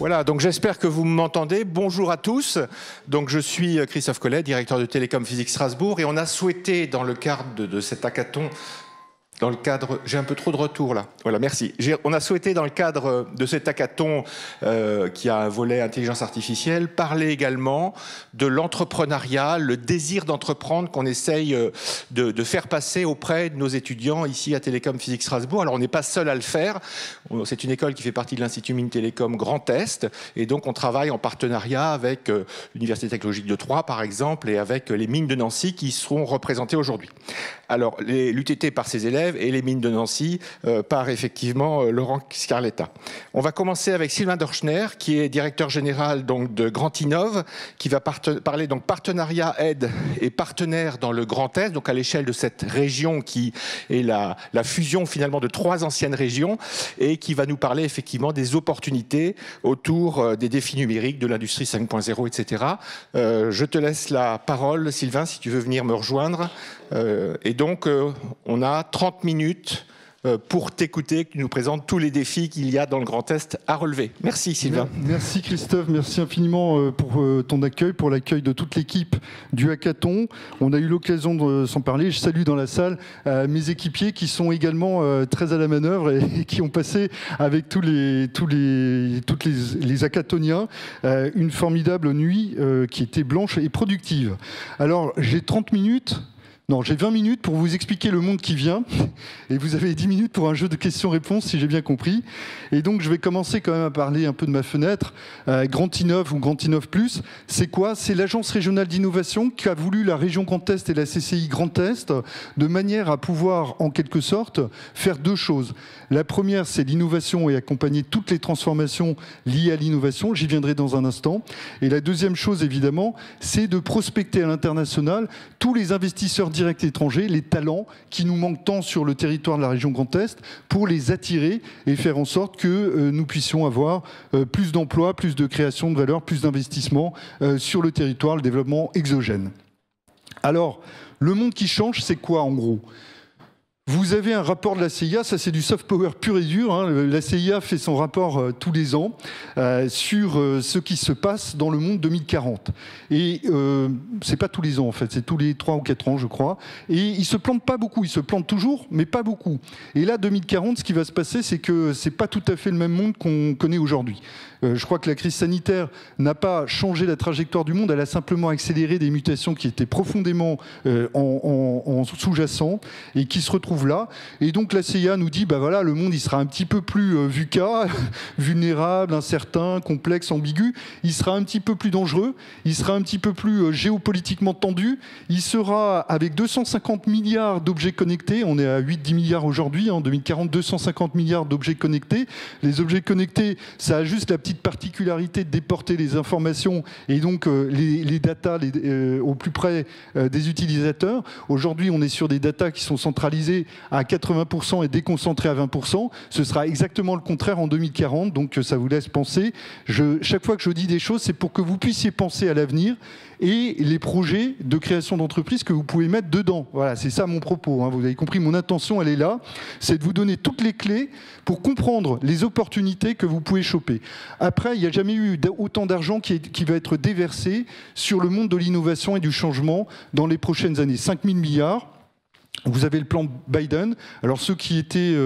Voilà, donc j'espère que vous m'entendez. Bonjour à tous. Donc je suis Christophe Collet, directeur de Télécom Physique Strasbourg, et on a souhaité, dans le cadre de cet hackathon, j'ai un peu trop de retour là. Voilà, merci. On a souhaité, dans le cadre de cet hackathon qui a un volet intelligence artificielle, parler également de l'entrepreneuriat, le désir d'entreprendre qu'on essaye de faire passer auprès de nos étudiants ici à Télécom Physique Strasbourg. Alors on n'est pas seul à le faire. C'est une école qui fait partie de l'Institut Mines Télécom Grand Est, et donc on travaille en partenariat avec l'Université technologique de Troyes par exemple, et avec les mines de Nancy qui seront représentées aujourd'hui. Alors l'UTT par ses élèves et les mines de Nancy par effectivement Laurent Scarletta. On va commencer avec Sylvain Dorschner, qui est directeur général donc, de Grand Innov, qui va parler donc partenariat, aide et partenaire dans le Grand Est, donc à l'échelle de cette région qui est la fusion finalement de 3 anciennes régions, et qui va nous parler effectivement des opportunités autour des défis numériques, de l'industrie 5.0, etc. Je te laisse la parole, Sylvain, si tu veux venir me rejoindre. Et donc, on a 30 minutes pour t'écouter, que tu nous présentes tous les défis qu'il y a dans le Grand Est à relever. Merci Sylvain. Merci Christophe, merci infiniment pour ton accueil, pour l'accueil de toute l'équipe du hackathon. On a eu l'occasion de s'en parler. Je salue dans la salle mes équipiers qui sont également très à la manœuvre et qui ont passé avec tous les hackathoniens une formidable nuit qui était blanche et productive. Alors j'ai 30 minutes. Non, j'ai 20 minutes pour vous expliquer le monde qui vient, et vous avez 10 minutes pour un jeu de questions-réponses, si j'ai bien compris. Et donc, je vais commencer quand même à parler un peu de ma fenêtre. Grand Innov ou Grand Innov Plus, c'est quoi? C'est l'agence régionale d'innovation qu'a voulu la région Grand Est et la CCI Grand Est, de manière à pouvoir, en quelque sorte, faire 2 choses. La première, c'est l'innovation et accompagner toutes les transformations liées à l'innovation. J'y viendrai dans un instant. Et la deuxième chose, évidemment, c'est de prospecter à l'international tous les investisseurs directs étrangers, les talents qui nous manquent tant sur le territoire de la région Grand Est, pour les attirer et faire en sorte que nous puissions avoir plus d'emplois, plus de création de valeur, plus d'investissements sur le territoire, le développement exogène. Alors, le monde qui change, c'est quoi en gros ? Vous avez un rapport de la CIA, ça c'est du soft power pur et dur. Hein. La CIA fait son rapport tous les ans sur ce qui se passe dans le monde 2040. Et c'est pas tous les ans en fait, c'est tous les 3 ou 4 ans je crois. Et ils se plantent pas beaucoup, ils se plantent toujours, mais pas beaucoup. Et là 2040, ce qui va se passer, c'est que c'est pas tout à fait le même monde qu'on connaît aujourd'hui. Je crois que la crise sanitaire n'a pas changé la trajectoire du monde, elle a simplement accéléré des mutations qui étaient profondément en sous-jacent et qui se retrouvent là. Et donc la CIA nous dit, bah voilà, le monde il sera un petit peu plus VUCA, vulnérable, incertain, complexe, ambigu. Il sera un petit peu plus dangereux, il sera un petit peu plus géopolitiquement tendu. Il sera avec 250 milliards d'objets connectés. On est à 8-10 milliards aujourd'hui, en 2040, 250 milliards d'objets connectés. Les objets connectés, ça a juste la petite particularité de déporter les informations et donc les datas au plus près des utilisateurs. Aujourd'hui, on est sur des datas qui sont centralisées à 80% et déconcentrées à 20%. Ce sera exactement le contraire en 2040, donc ça vous laisse penser. Chaque fois que je dis des choses, c'est pour que vous puissiez penser à l'avenir et les projets de création d'entreprise que vous pouvez mettre dedans. Voilà, c'est ça mon propos. Hein. Vous avez compris, mon intention, elle est là. C'est de vous donner toutes les clés pour comprendre les opportunités que vous pouvez choper. Après, il n'y a jamais eu autant d'argent qui va être déversé sur le monde de l'innovation et du changement dans les prochaines années. 5 000 milliards. Vous avez le plan Biden. Alors ceux qui étaient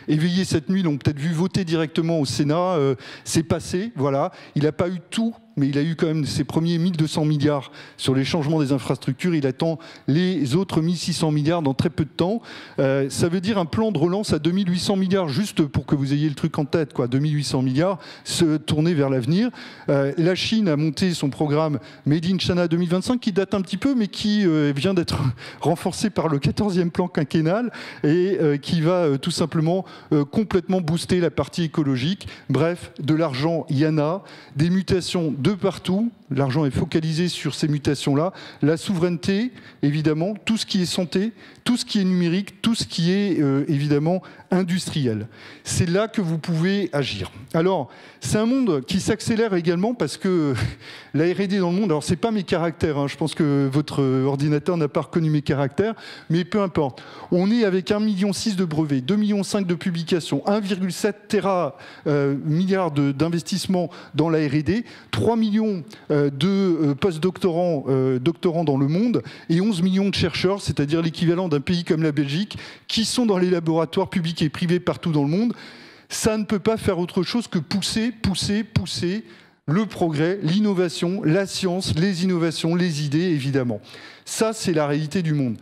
éveillés cette nuit l'ont peut-être vu voter directement au Sénat. C'est passé, voilà. Il n'a pas eu tout, mais il a eu quand même ses premiers 1200 milliards sur les changements des infrastructures. Il attend les autres 1600 milliards dans très peu de temps. Ça veut dire un plan de relance à 2800 milliards, juste pour que vous ayez le truc en tête, quoi. 2800 milliards, se tourner vers l'avenir. La Chine a monté son programme Made in China 2025, qui date un petit peu, mais qui vient d'être renforcé par le 14e plan quinquennal et qui va tout simplement complètement booster la partie écologique. Bref, de l'argent, il y en a, des mutations de partout. L'argent est focalisé sur ces mutations-là. La souveraineté, évidemment, tout ce qui est santé, tout ce qui est numérique, tout ce qui est évidemment industriel. C'est là que vous pouvez agir. Alors, c'est un monde qui s'accélère également parce que la R&D dans le monde, alors c'est pas mes caractères, hein, je pense que votre ordinateur n'a pas reconnu mes caractères, mais peu importe. On est avec 1,6 million de brevets, 2,5 millions de publications, 1,7 milliard d'investissements dans la R&D, 3 millions de post-doctorants doctorants dans le monde et 11 millions de chercheurs, c'est-à-dire l'équivalent d'un pays comme la Belgique, qui sont dans les laboratoires publics et privés partout dans le monde. Ça ne peut pas faire autre chose que pousser le progrès, l'innovation, la science, les innovations, les idées, évidemment. Ça, c'est la réalité du monde.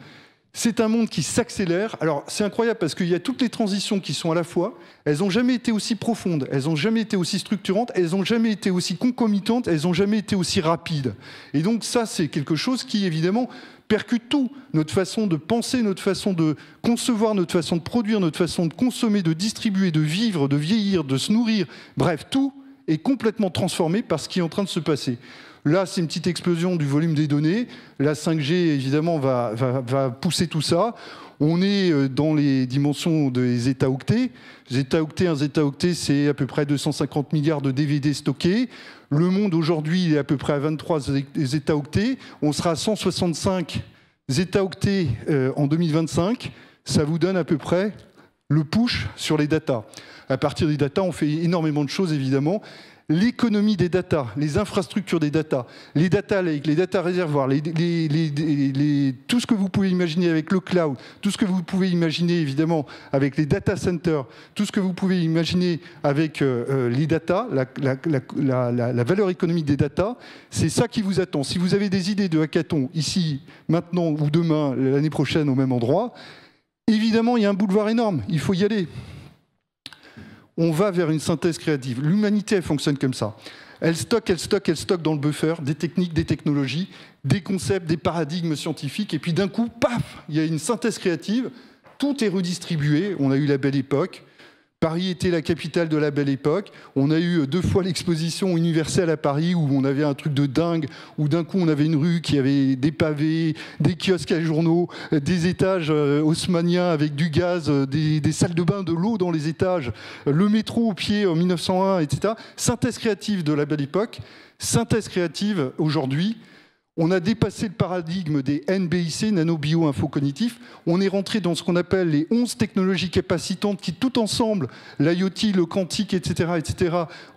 C'est un monde qui s'accélère. Alors, c'est incroyable parce qu'il y a toutes les transitions qui sont à la fois. Elles n'ont jamais été aussi profondes, elles n'ont jamais été aussi structurantes, elles n'ont jamais été aussi concomitantes, elles n'ont jamais été aussi rapides. Et donc ça, c'est quelque chose qui, évidemment, percute tout. Notre façon de penser, notre façon de concevoir, notre façon de produire, notre façon de consommer, de distribuer, de vivre, de vieillir, de se nourrir. Bref, tout est complètement transformé par ce qui est en train de se passer. Là, c'est une petite explosion du volume des données. La 5G, évidemment, va pousser tout ça. On est dans les dimensions des zétaoctets. Un zétaoctet, c'est à peu près 250 milliards de DVD stockés. Le monde, aujourd'hui, est à peu près à 23 zétaoctets. On sera à 165 zétaoctets en 2025. Ça vous donne à peu près le push sur les datas. À partir des datas, on fait énormément de choses, évidemment. L'économie des datas, les infrastructures des datas, les data lakes, les data réservoirs, tout ce que vous pouvez imaginer avec le cloud, tout ce que vous pouvez imaginer évidemment avec les data centers, tout ce que vous pouvez imaginer avec les data, la valeur économique des data, c'est ça qui vous attend. Si vous avez des idées de hackathon ici, maintenant ou demain, l'année prochaine au même endroit, évidemment il y a un boulevard énorme, il faut y aller. On va vers une synthèse créative. L'humanité, elle fonctionne comme ça. Elle stocke dans le buffer des techniques, des technologies, des concepts, des paradigmes scientifiques. Et puis d'un coup, paf, il y a une synthèse créative. Tout est redistribué. On a eu la Belle Époque. Paris était la capitale de la Belle Époque. On a eu 2 fois l'exposition universelle à Paris où on avait un truc de dingue, où d'un coup on avait une rue qui avait des pavés, des kiosques à journaux, des étages haussmanniens avec du gaz, des salles de bain, de l'eau dans les étages, le métro au pied en 1901, etc. Synthèse créative de la Belle Époque, synthèse créative aujourd'hui. On a dépassé le paradigme des NBIC, nano-bio-info-cognitif. On est rentré dans ce qu'on appelle les 11 technologies capacitantes qui, tout ensemble, l'IoT, le quantique, etc.,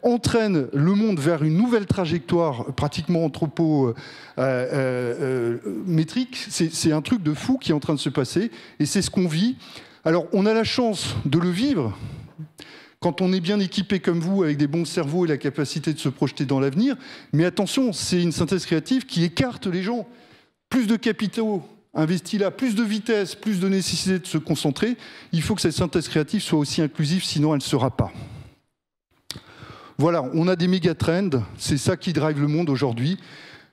entraînent le monde vers une nouvelle trajectoire pratiquement anthropométrique. C'est un truc de fou qui est en train de se passer et c'est ce qu'on vit. Alors, on a la chance de le vivre quand on est bien équipé comme vous, avec des bons cerveaux et la capacité de se projeter dans l'avenir. Mais attention, c'est une synthèse créative qui écarte les gens. Plus de capitaux investis là, plus de vitesse, plus de nécessité de se concentrer. Il faut que cette synthèse créative soit aussi inclusive, sinon elle ne sera pas. Voilà, on a des méga trends, c'est ça qui drive le monde aujourd'hui.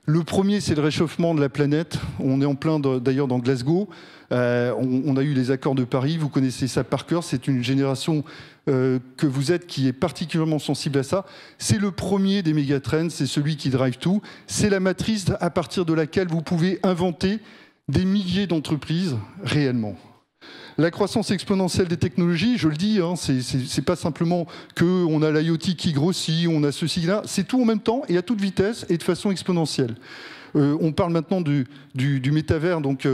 Le premier, c'est le réchauffement de la planète. On est en plein d'ailleurs dans Glasgow. On a eu les accords de Paris, vous connaissez ça par cœur. C'est une génération que vous êtes qui est particulièrement sensible à ça. C'est le premier des mégatrends, c'est celui qui drive tout. C'est la matrice à partir de laquelle vous pouvez inventer des milliers d'entreprises réellement. La croissance exponentielle des technologies, je le dis, hein, c'est pas simplement qu'on a l'IoT qui grossit, on a ceci, là, c'est tout en même temps et à toute vitesse et de façon exponentielle. On parle maintenant du métavers, donc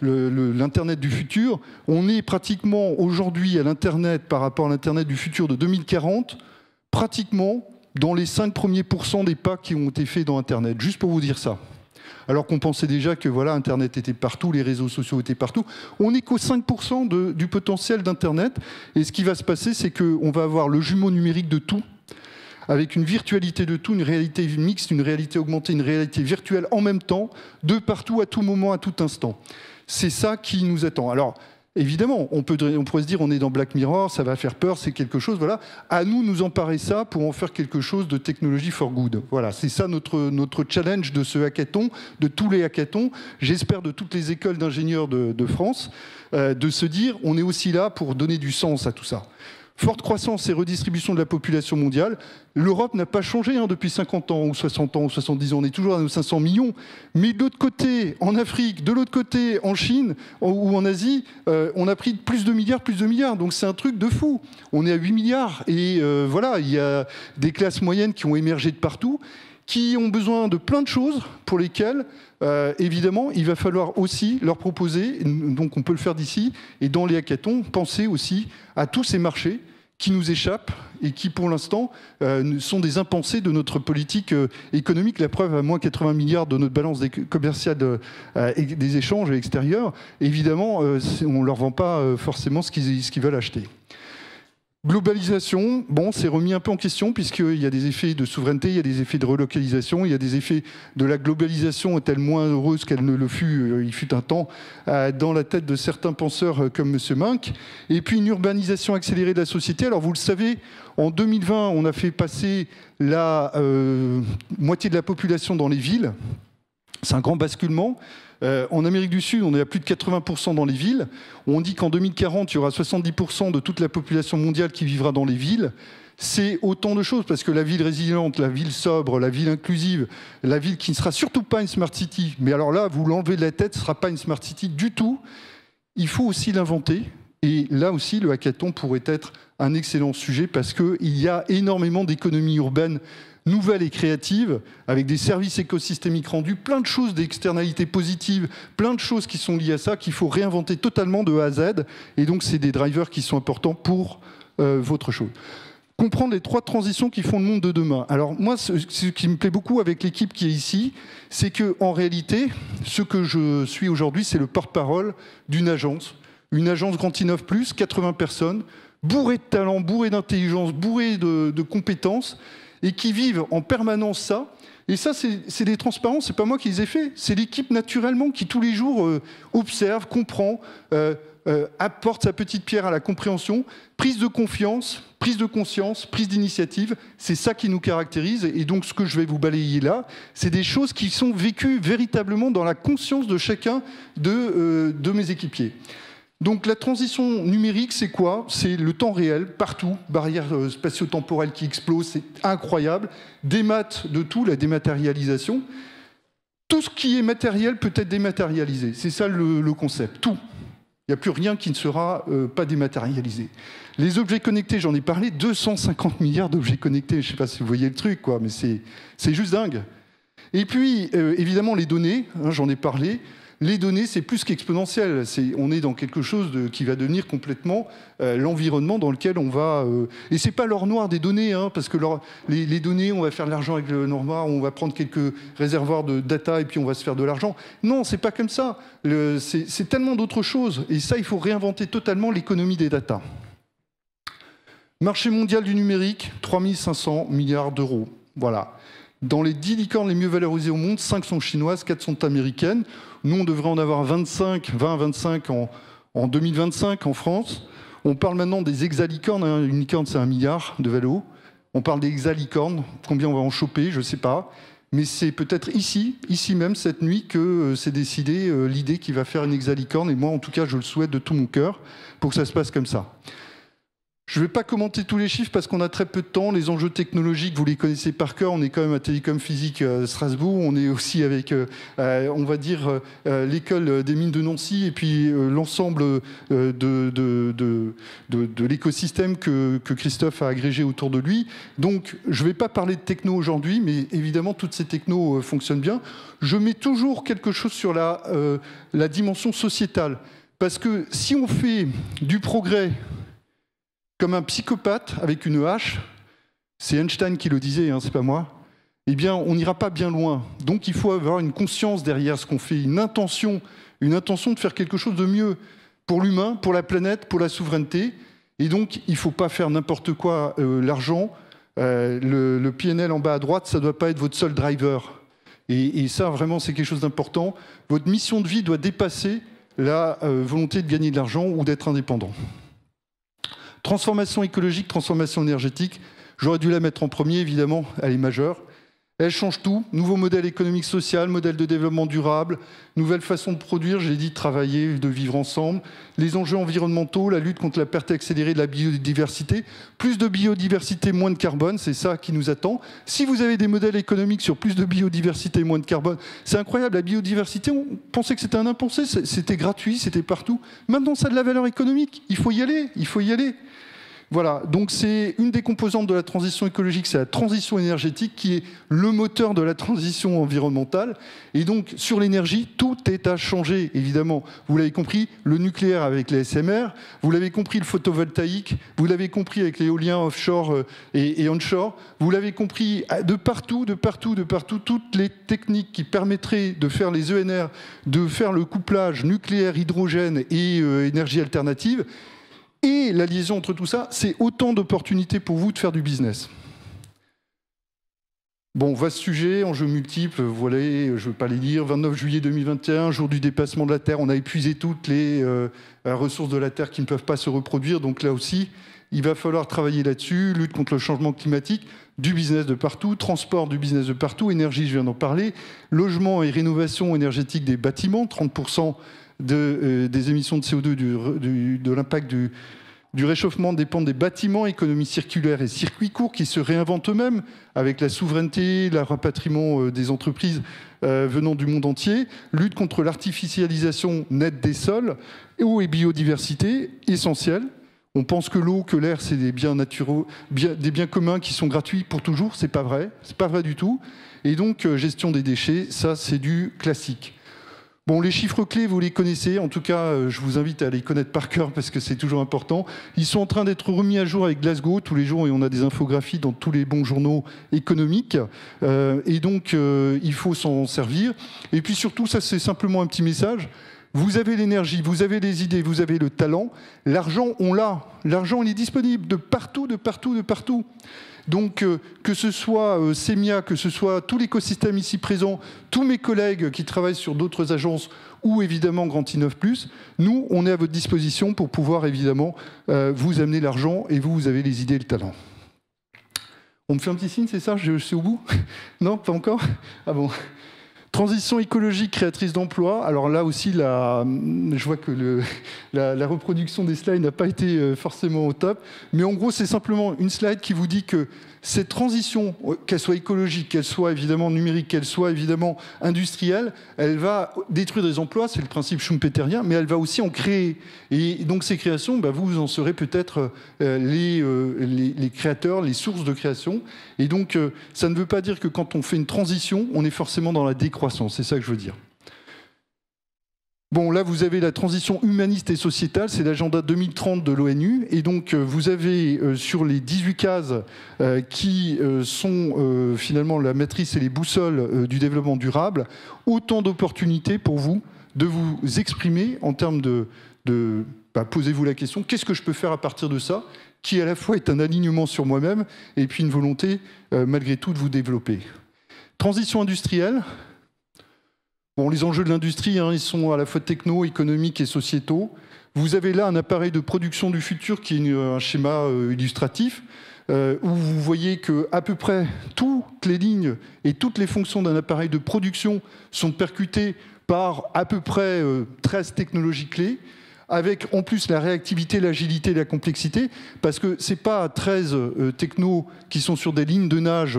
l'Internet du futur. On est pratiquement aujourd'hui à l'Internet par rapport à l'Internet du futur de 2040, pratiquement dans les 5 premiers % des pas qui ont été faits dans Internet, juste pour vous dire ça. Alors qu'on pensait déjà que voilà, Internet était partout, les réseaux sociaux étaient partout. On n'est qu'au 5% du potentiel d'Internet. Et ce qui va se passer, c'est qu'on va avoir le jumeau numérique de tout, avec une virtualité de tout, une réalité mixte, une réalité augmentée, une réalité virtuelle en même temps, de partout, à tout moment, à tout instant. C'est ça qui nous attend. Alors, évidemment, on pourrait se dire on est dans Black Mirror, ça va faire peur, c'est quelque chose, voilà. À nous emparer ça pour en faire quelque chose de technologie for good. Voilà, c'est ça notre challenge de ce hackathon, de tous les hackathons, j'espère de toutes les écoles d'ingénieurs de France, de se dire on est aussi là pour donner du sens à tout ça. Forte croissance et redistribution de la population mondiale. L'Europe n'a pas changé depuis 50 ans, ou 60 ans, ou 70 ans. On est toujours à nos 500 millions. Mais de l'autre côté, en Afrique, de l'autre côté, en Chine ou en Asie, on a pris plus de milliards. Donc c'est un truc de fou. On est à 8 milliards. Et voilà, il y a des classes moyennes qui ont émergé de partout, qui ont besoin de plein de choses pour lesquelles, évidemment, il va falloir aussi leur proposer, donc on peut le faire d'ici, et dans les hackathons, penser aussi à tous ces marchés qui nous échappent et qui, pour l'instant, sont des impensés de notre politique économique. La preuve, à moins 80 milliards de notre balance commerciale des échanges extérieurs, évidemment, on ne leur vend pas forcément ce qu'ils veulent acheter. Globalisation, bon, c'est remis un peu en question puisqu'il y a des effets de souveraineté, il y a des effets de relocalisation, il y a des effets de la globalisation est-elle moins heureuse qu'elle ne le fut, il fut un temps, dans la tête de certains penseurs comme M. Munk. Et puis une urbanisation accélérée de la société. Alors vous le savez, en 2020, on a fait passer la moitié de la population dans les villes. C'est un grand basculement. En Amérique du Sud, on est à plus de 80% dans les villes. On dit qu'en 2040, il y aura 70% de toute la population mondiale qui vivra dans les villes. C'est autant de choses, parce que la ville résiliente, la ville sobre, la ville inclusive, la ville qui ne sera surtout pas une smart city, mais alors là, vous l'enlevez de la tête, ce ne sera pas une smart city du tout. Il faut aussi l'inventer. Et là aussi, le hackathon pourrait être un excellent sujet, parce qu'il y a énormément d'économies urbaines nouvelles et créatives, avec des services écosystémiques rendus, plein de choses, d'externalités positives, plein de choses qui sont liées à ça, qu'il faut réinventer totalement de A à Z. Et donc, c'est des drivers qui sont importants pour votre chose. Comprendre les 3 transitions qui font le monde de demain. Alors moi, ce qui me plaît beaucoup avec l'équipe qui est ici, c'est qu'en réalité, ce que je suis aujourd'hui, c'est le porte-parole d'une agence Grand Innov+, 80 personnes, bourrées de talent, bourrées d'intelligence, bourrées de compétences, et qui vivent en permanence ça. Et ça, c'est des transparences, c'est pas moi qui les ai fait, c'est l'équipe naturellement qui tous les jours observe, comprend, apporte sa petite pierre à la compréhension, prise de confiance, prise de conscience, prise d'initiative, c'est ça qui nous caractérise. Et donc ce que je vais vous balayer là, c'est des choses qui sont vécues véritablement dans la conscience de chacun de mes équipiers. Donc la transition numérique, c'est quoi? C'est le temps réel, partout, barrière spatio-temporelle qui explose, c'est incroyable. Des maths de tout, la dématérialisation. Tout ce qui est matériel peut être dématérialisé, c'est ça le concept, tout. Il n'y a plus rien qui ne sera pas dématérialisé. Les objets connectés, j'en ai parlé, 250 milliards d'objets connectés, je ne sais pas si vous voyez le truc, quoi, mais c'est juste dingue. Et puis, évidemment, les données, hein, j'en ai parlé. Les données, c'est plus qu'exponentiel. On est dans quelque chose qui va devenir complètement l'environnement dans lequel on va... Et c'est pas l'or noir des données, hein, parce que les données, on va faire de l'argent avec le or noir, on va prendre quelques réservoirs de data et puis on va se faire de l'argent. Non, c'est pas comme ça. C'est tellement d'autres choses. Et ça, il faut réinventer totalement l'économie des data. Marché mondial du numérique, 3500 milliards d'euros. Voilà. Dans les 10 licornes les mieux valorisées au monde, 5 sont chinoises, 4 sont américaines. Nous, on devrait en avoir 20-25 en 2025 en France. On parle maintenant des hexalicornes. Hein. Une licorne, c'est 1 milliard de valo. On parle des hexalicornes. Combien on va en choper, je ne sais pas. Mais c'est peut-être ici même, cette nuit, que c'est décidé l'idée qui va faire une hexalicorne. Et moi, en tout cas, je le souhaite de tout mon cœur pour que ça se passe comme ça. Je ne vais pas commenter tous les chiffres parce qu'on a très peu de temps. Les enjeux technologiques, vous les connaissez par cœur. On est quand même à Télécom Physique Strasbourg. On est aussi avec, on va dire, l'école des mines de Nancy et puis l'ensemble de l'écosystème que Christophe a agrégé autour de lui. Donc, je ne vais pas parler de techno aujourd'hui, mais évidemment, toutes ces technos fonctionnent bien. Je mets toujours quelque chose sur la dimension sociétale. Parce que si on fait du progrès comme un psychopathe avec une hache, c'est Einstein qui le disait, hein, c'est pas moi, eh bien, on n'ira pas bien loin. Donc, il faut avoir une conscience derrière ce qu'on fait, une intention de faire quelque chose de mieux pour l'humain, pour la planète, pour la souveraineté. Et donc, il ne faut pas faire n'importe quoi. L'argent, le PNL en bas à droite, ça ne doit pas être votre seul driver. Et ça, vraiment, c'est quelque chose d'important. Votre mission de vie doit dépasser la volonté de gagner de l'argent ou d'être indépendant. Transformation écologique, transformation énergétique, j'aurais dû la mettre en premier, évidemment, elle est majeure. Elle change tout. Nouveau modèle économique social, modèle de développement durable, nouvelle façon de produire, j'ai dit, de travailler, de vivre ensemble. Les enjeux environnementaux, la lutte contre la perte accélérée de la biodiversité. Plus de biodiversité, moins de carbone, c'est ça qui nous attend. Si vous avez des modèles économiques sur plus de biodiversité, moins de carbone, c'est incroyable. La biodiversité, on pensait que c'était un impensé, c'était gratuit, c'était partout. Maintenant, ça a de la valeur économique. Il faut y aller, il faut y aller. Voilà, donc c'est une des composantes de la transition écologique, c'est la transition énergétique qui est le moteur de la transition environnementale. Et donc sur l'énergie, tout est à changer, évidemment. Vous l'avez compris, le nucléaire avec les SMR, vous l'avez compris, le photovoltaïque, vous l'avez compris avec l'éolien offshore et onshore, vous l'avez compris de partout, toutes les techniques qui permettraient de faire les ENR, de faire le couplage nucléaire, hydrogène et énergie alternative. Et la liaison entre tout ça, c'est autant d'opportunités pour vous de faire du business. Bon, vaste sujet, enjeux multiples, voilà, je ne veux pas les lire. 29 juillet 2021, jour du dépassement de la Terre. On a épuisé toutes les ressources de la Terre qui ne peuvent pas se reproduire. Donc là aussi, il va falloir travailler là-dessus. Lutte contre le changement climatique, du business de partout, transport du business de partout, énergie, je viens d'en parler, logement et rénovation énergétique des bâtiments, 30% des émissions de CO2 de l'impact du réchauffement dépendent des bâtiments, économie circulaire et circuits courts qui se réinventent eux-mêmes avec la souveraineté, le rapatriement des entreprises venant du monde entier, lutte contre l'artificialisation nette des sols, eau et biodiversité, essentielle. On pense que l'eau, que l'air, c'est des biens naturels, des biens communs qui sont gratuits pour toujours. C'est pas vrai du tout. Et donc, gestion des déchets, ça, c'est du classique. Bon, les chiffres clés, vous les connaissez. En tout cas, je vous invite à les connaître par cœur parce que c'est toujours important. Ils sont en train d'être remis à jour avec Glasgow tous les jours et on a des infographies dans tous les bons journaux économiques. Et donc, il faut s'en servir. Et puis surtout, ça, c'est simplement un petit message. Vous avez l'énergie, vous avez les idées, vous avez le talent. L'argent, on l'a. L'argent, il est disponible de partout. Donc, que ce soit Semia, que ce soit tout l'écosystème ici présent, tous mes collègues qui travaillent sur d'autres agences ou évidemment Grand I9+, nous, on est à votre disposition pour pouvoir évidemment vous amener l'argent et vous avez les idées et le talent. On me fait un petit signe, c'est ça? Je suis au bout? Non, pas encore? Ah bon. Transition écologique créatrice d'emplois. Alors là aussi, je vois que la reproduction des slides n'a pas été forcément au top. Mais en gros, c'est simplement une slide qui vous dit que cette transition, qu'elle soit écologique, qu'elle soit évidemment numérique, qu'elle soit évidemment industrielle, elle va détruire des emplois, c'est le principe schumpeterien, mais elle va aussi en créer. Et donc ces créations, vous en serez peut-être les créateurs, les sources de création. Et donc ça ne veut pas dire que quand on fait une transition, on est forcément dans la décroissance. C'est ça que je veux dire. Bon, là, vous avez la transition humaniste et sociétale, c'est l'agenda 2030 de l'ONU. Et donc, vous avez sur les 18 cases qui sont finalement la matrice et les boussoles du développement durable, autant d'opportunités pour vous de vous exprimer en termes posez-vous la question, qu'est-ce que je peux faire à partir de ça, qui à la fois est un alignement sur moi-même et puis une volonté, malgré tout, de vous développer. Transition industrielle. Bon, les enjeux de l'industrie, ils sont à la fois techno, économiques et sociétaux. Vous avez là un appareil de production du futur qui est un schéma illustratif où vous voyez qu'à peu près toutes les lignes et toutes les fonctions d'un appareil de production sont percutées par à peu près 13 technologies clés, avec en plus la réactivité, l'agilité et la complexité, parce que ce n'est pas 13 technos qui sont sur des lignes de nage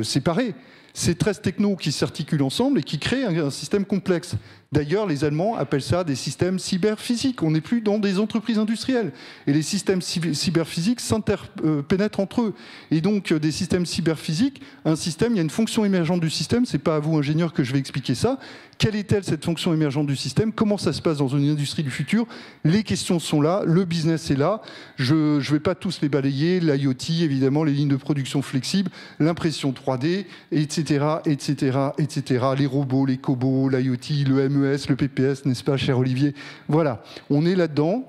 séparées. C'est 13 technos qui s'articulent ensemble et qui créent un système complexe. D'ailleurs, les Allemands appellent ça des systèmes cyberphysiques. On n'est plus dans des entreprises industrielles. Et les systèmes cyberphysiques s'interpénètrent entre eux. Et donc, des systèmes cyberphysiques, un système, il y a une fonction émergente du système. Ce n'est pas à vous, ingénieurs, que je vais expliquer ça. Quelle est-elle, cette fonction émergente du système? Comment ça se passe dans une industrie du futur? Les questions sont là, le business est là. Je ne vais pas tous les balayer. L'IoT, évidemment, les lignes de production flexibles, l'impression 3D, etc., etc., etc. Les robots, les cobots, l'IoT, le MES, le PPS, n'est-ce pas, cher Olivier? Voilà, on est là-dedans,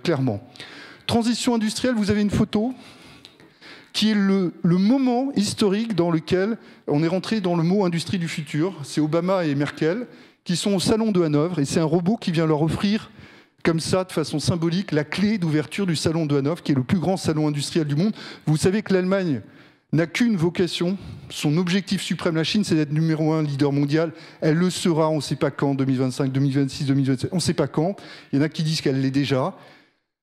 clairement. Transition industrielle, vous avez une photo qui est le moment historique dans lequel on est rentré dans le mot industrie du futur. C'est Obama et Merkel qui sont au salon de Hanovre et c'est un robot qui vient leur offrir comme ça, de façon symbolique, la clé d'ouverture du salon de Hanovre, qui est le plus grand salon industriel du monde. Vous savez que l'Allemagne n'a qu'une vocation, son objectif suprême, la Chine, c'est d'être numéro 1 leader mondial. Elle le sera, on ne sait pas quand, 2025, 2026, 2027, on ne sait pas quand. Il y en a qui disent qu'elle l'est déjà.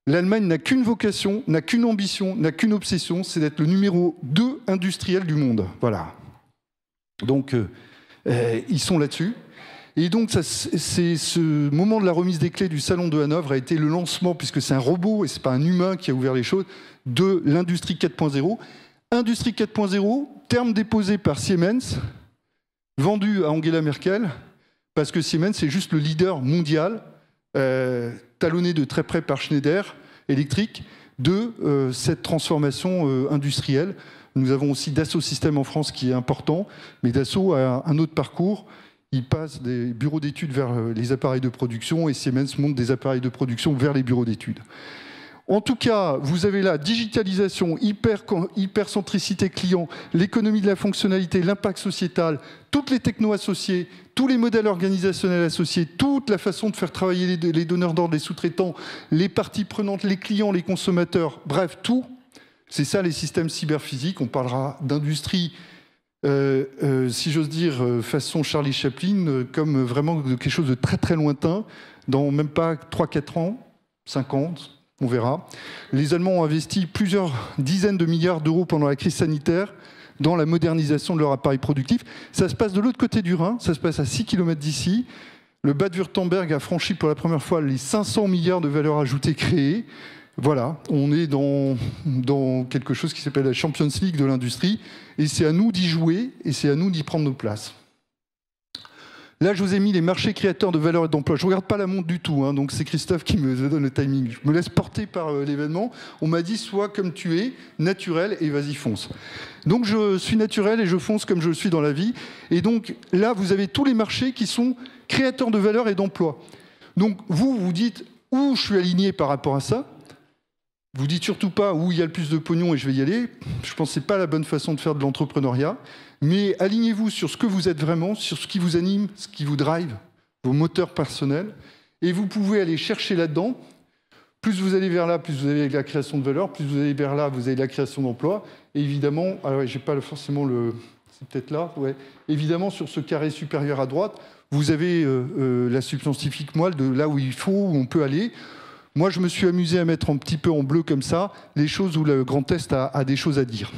L'Allemagne n'a qu'une vocation, n'a qu'une ambition, n'a qu'une obsession, c'est d'être le numéro 2 industriel du monde. Voilà. Donc, ils sont là-dessus. Et donc, c'est ce moment de la remise des clés du Salon de Hanovre a été le lancement, puisque c'est un robot et ce n'est pas un humain qui a ouvert les choses, de l'industrie 4.0. Industrie 4.0, terme déposé par Siemens, vendu à Angela Merkel, parce que Siemens est juste le leader mondial, talonné de très près par Schneider Electric, de cette transformation industrielle. Nous avons aussi Dassault Systèmes en France qui est important, mais Dassault a un autre parcours. Il passe des bureaux d'études vers les appareils de production et Siemens monte des appareils de production vers les bureaux d'études. En tout cas, vous avez la digitalisation, hypercentricité client, l'économie de la fonctionnalité, l'impact sociétal, toutes les technos associées, tous les modèles organisationnels associés, toute la façon de faire travailler les donneurs d'ordre, les sous-traitants, les parties prenantes, les clients, les consommateurs, bref, tout. C'est ça les systèmes cyberphysiques. On parlera d'industrie, si j'ose dire, façon Charlie Chaplin, comme vraiment quelque chose de très très lointain, dans même pas 3-4 ans, 50. On verra. Les Allemands ont investi plusieurs dizaines de milliards d'euros pendant la crise sanitaire dans la modernisation de leur appareil productif. Ça se passe de l'autre côté du Rhin, ça se passe à 6 km d'ici. Le Bade-Württemberg a franchi pour la première fois les 500 milliards de valeur ajoutée créées. Voilà, on est dans quelque chose qui s'appelle la Champions League de l'industrie. Et c'est à nous d'y jouer et c'est à nous d'y prendre nos places. Là, je vous ai mis les marchés créateurs de valeur et d'emploi. Je ne regarde pas la montre du tout, hein, donc c'est Christophe qui me donne le timing. Je me laisse porter par l'événement. On m'a dit, sois comme tu es, naturel, et vas-y, fonce. Donc je suis naturel et je fonce comme je le suis dans la vie. Et donc là, vous avez tous les marchés qui sont créateurs de valeur et d'emploi. Donc vous, vous dites où je suis aligné par rapport à ça. Vous dites surtout pas où il y a le plus de pognon et je vais y aller. Je pense que ce n'est pas la bonne façon de faire de l'entrepreneuriat. Mais alignez-vous sur ce que vous êtes vraiment, sur ce qui vous anime, ce qui vous drive, vos moteurs personnels. Et vous pouvez aller chercher là-dedans. Plus vous allez vers là, plus vous avez la création de valeur. Plus vous allez vers là, vous avez la création d'emplois. Et évidemment, alors j'ai pas forcément le... C'est peut-être là, ouais. Évidemment, sur ce carré supérieur à droite, vous avez la substantifique moelle de là où il faut, où on peut aller. Moi, je me suis amusé à mettre un petit peu en bleu comme ça, les choses où le Grand Est a des choses à dire.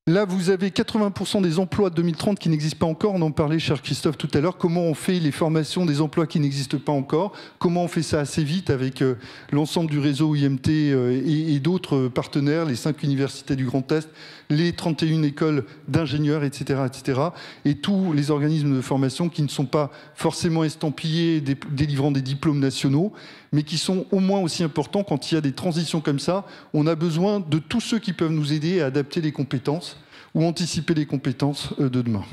Là, vous avez 80% des emplois de 2030 qui n'existent pas encore. On en parlait, cher Christophe, tout à l'heure. Comment on fait les formations des emplois qui n'existent pas encore? Comment on fait ça assez vite avec l'ensemble du réseau IMT et d'autres partenaires, les 5 universités du Grand Est, les 31 écoles d'ingénieurs, etc., etc., et tous les organismes de formation qui ne sont pas forcément estampillés délivrant des diplômes nationaux, mais qui sont au moins aussi importants quand il y a des transitions comme ça. On a besoin de tous ceux qui peuvent nous aider à adapter les compétences ou anticiper les compétences de demain.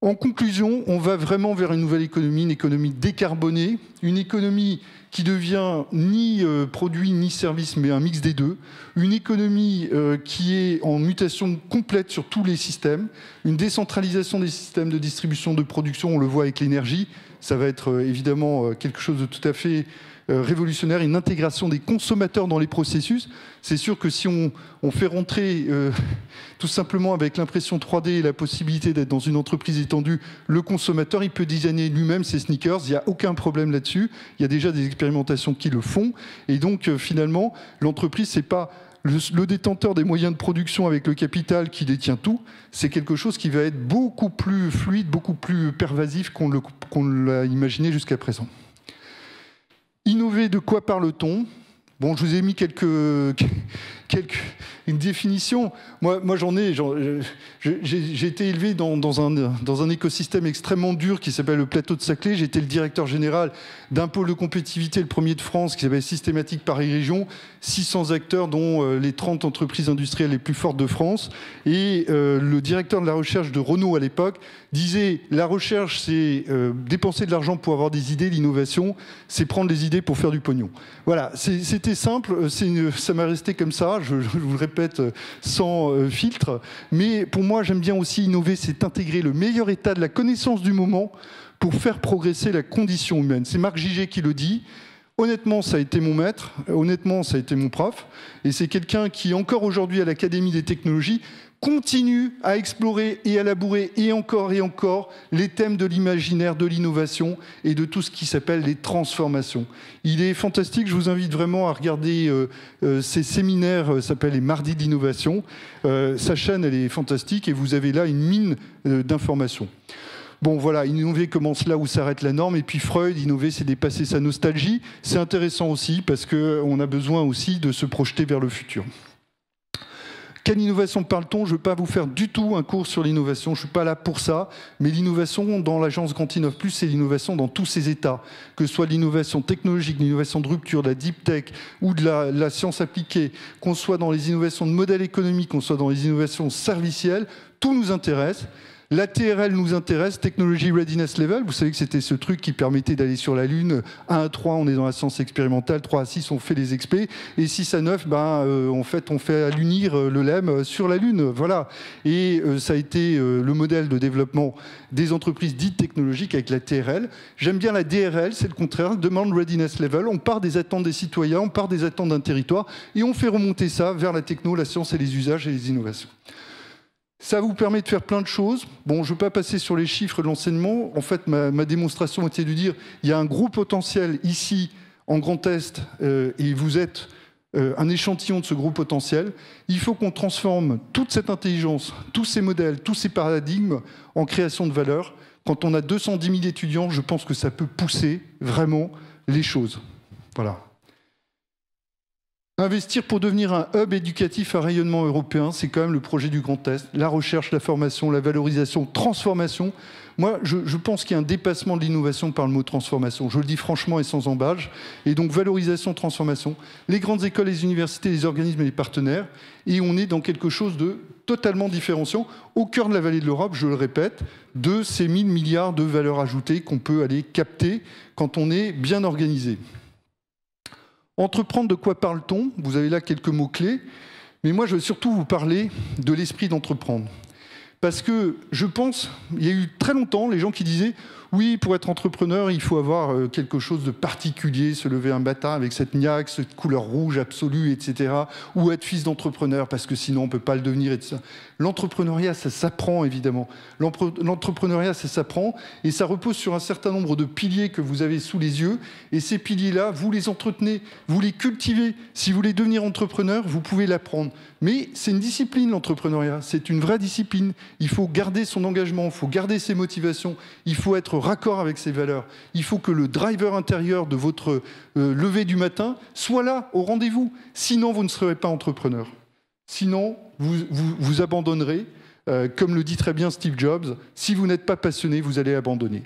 En conclusion, on va vraiment vers une nouvelle économie, une économie décarbonée, une économie qui devient ni produit ni service, mais un mix des deux, une économie qui est en mutation complète sur tous les systèmes, une décentralisation des systèmes de distribution, de production, on le voit avec l'énergie, ça va être évidemment quelque chose de tout à fait révolutionnaire, une intégration des consommateurs dans les processus. C'est sûr que si on fait rentrer tout simplement avec l'impression 3D et la possibilité d'être dans une entreprise étendue, le consommateur, il peut designer lui-même ses sneakers, il n'y a aucun problème là-dessus. Il y a déjà des expérimentations qui le font. Et donc finalement, l'entreprise, c'est pas le détenteur des moyens de production avec le capital qui détient tout, c'est quelque chose qui va être beaucoup plus fluide, beaucoup plus pervasif qu'on l'a imaginé jusqu'à présent. Innover, de quoi parle-t-on? Bon, je vous ai mis une définition. Moi j'en ai. J'ai été élevé dans un écosystème extrêmement dur qui s'appelle le plateau de Saclay. J'ai été le directeur général d'un pôle de compétitivité, le premier de France, qui s'appelle Systématique Paris Région. 600 acteurs, dont les 30 entreprises industrielles les plus fortes de France. Et le directeur de la recherche de Renault à l'époque disait la recherche, c'est dépenser de l'argent pour avoir des idées, l'innovation, c'est prendre les idées pour faire du pognon. Voilà, c'était simple, ça m'a resté comme ça, je vous le répète sans filtre. Mais pour moi, j'aime bien aussi innover, c'est intégrer le meilleur état de la connaissance du moment pour faire progresser la condition humaine. C'est Marc Gigé qui le dit. Honnêtement, ça a été mon maître, honnêtement, ça a été mon prof, et c'est quelqu'un qui, encore aujourd'hui à l'Académie des technologies, continue à explorer et à labourer et encore les thèmes de l'imaginaire, de l'innovation et de tout ce qui s'appelle les transformations. Il est fantastique, je vous invite vraiment à regarder ces séminaires, s'appellent les Mardis de l'innovation. Sa chaîne, elle est fantastique et vous avez là une mine d'informations. Bon voilà, innover commence là où s'arrête la norme, et puis Freud, innover c'est dépasser sa nostalgie. C'est intéressant aussi parce qu'on a besoin aussi de se projeter vers le futur. Quelle innovation parle-t-on? Je ne veux pas vous faire du tout un cours sur l'innovation, je ne suis pas là pour ça, mais l'innovation dans l'agence Grand Innov+, c'est l'innovation dans tous ses états, que ce soit l'innovation technologique, l'innovation de rupture, de la deep tech ou de la science appliquée, qu'on soit dans les innovations de modèles économiques, qu'on soit dans les innovations servicielles, tout nous intéresse. La TRL nous intéresse, Technology Readiness Level. Vous savez que c'était ce truc qui permettait d'aller sur la Lune. 1 à 3, on est dans la science expérimentale. 3 à 6, on fait les expés. Et 6 à 9, en fait, on fait allunir le LEM sur la Lune. Voilà. Et ça a été le modèle de développement des entreprises dites technologiques avec la TRL. J'aime bien la DRL, c'est le contraire, Demand Readiness Level. On part des attentes des citoyens, on part des attentes d'un territoire, et on fait remonter ça vers la techno, la science et les usages et les innovations. Ça vous permet de faire plein de choses. Bon, je ne veux pas passer sur les chiffres de l'enseignement. En fait, ma démonstration était de dire il y a un gros potentiel ici, en Grand Est, et vous êtes un échantillon de ce gros potentiel. Il faut qu'on transforme toute cette intelligence, tous ces modèles, tous ces paradigmes en création de valeur. Quand on a 210 000 étudiants, je pense que ça peut pousser vraiment les choses. Voilà. Investir pour devenir un hub éducatif à rayonnement européen, c'est quand même le projet du Grand Est. La recherche, la formation, la valorisation, transformation. Moi, je pense qu'il y a un dépassement de l'innovation par le mot transformation. Je le dis franchement et sans embâche. Et donc, valorisation, transformation. Les grandes écoles, les universités, les organismes et les partenaires. Et on est dans quelque chose de totalement différenciant, au cœur de la vallée de l'Europe, je le répète, de ces 1000 milliards de valeur ajoutée qu'on peut aller capter quand on est bien organisé. Entreprendre, de quoi parle-t-on? Vous avez là quelques mots-clés. Mais moi, je veux surtout vous parler de l'esprit d'entreprendre. Parce que je pense, il y a eu très longtemps, les gens qui disaient « Oui, pour être entrepreneur, il faut avoir quelque chose de particulier, se lever un matin avec cette niaque, cette couleur rouge absolue, etc. Ou être fils d'entrepreneur, parce que sinon on ne peut pas le devenir, etc. » L'entrepreneuriat, ça s'apprend, évidemment. L'entrepreneuriat, ça s'apprend, et ça repose sur un certain nombre de piliers que vous avez sous les yeux. Et ces piliers-là, vous les entretenez, vous les cultivez. Si vous voulez devenir entrepreneur, vous pouvez l'apprendre. Mais c'est une discipline, l'entrepreneuriat. C'est une vraie discipline. Il faut garder son engagement, il faut garder ses motivations, il faut être raccord avec ses valeurs. Il faut que le driver intérieur de votre lever du matin soit là, au rendez-vous. Sinon, vous ne serez pas entrepreneur. Sinon, vous abandonnerez. Comme le dit très bien Steve Jobs, si vous n'êtes pas passionné, vous allez abandonner.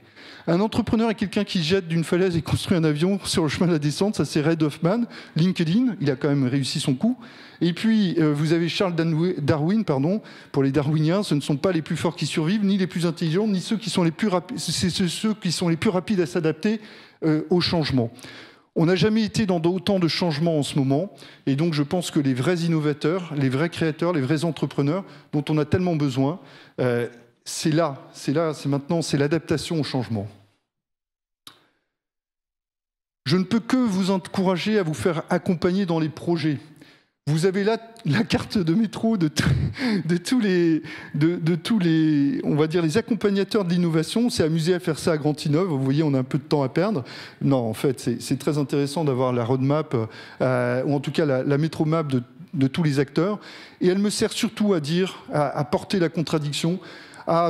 Un entrepreneur est quelqu'un qui jette d'une falaise et construit un avion sur le chemin de la descente. Ça, c'est Reid Hoffman, LinkedIn. Il a quand même réussi son coup. Et puis, vous avez Charles Darwin, pardon. Pour les darwiniens, ce ne sont pas les plus forts qui survivent, ni les plus intelligents, ni ceux qui sont les plus rapides. C'est ceux qui sont les plus rapides à s'adapter au changement. On n'a jamais été dans autant de changements en ce moment, et donc je pense que les vrais innovateurs, les vrais créateurs, les vrais entrepreneurs dont on a tellement besoin, c'est maintenant, c'est l'adaptation au changement. Je ne peux que vous encourager à vous faire accompagner dans les projets. Vous avez là la carte de métro de tous les, on va dire, les accompagnateurs de l'innovation. On s'est amusé à faire ça à Grand Innov. Vous voyez, on a un peu de temps à perdre. Non, en fait, c'est très intéressant d'avoir la roadmap, ou en tout cas la métromap de tous les acteurs. Et elle me sert surtout à dire, à porter la contradiction.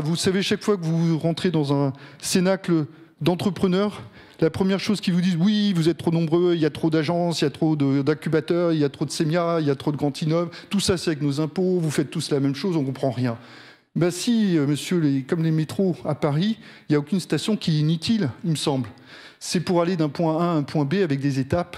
Vous savez, chaque fois que vous rentrez dans un cénacle d'entrepreneurs, la première chose qu'ils vous disent, oui, vous êtes trop nombreux, il y a trop d'agences, il y a trop d'incubateurs, il y a trop de SEMIA, il y a trop de Grand Innov, tout ça c'est avec nos impôts, vous faites tous la même chose, on ne comprend rien. Ben si, monsieur, comme les métros à Paris, il n'y a aucune station qui est inutile, il me semble. C'est pour aller d'un point A à un point B avec des étapes.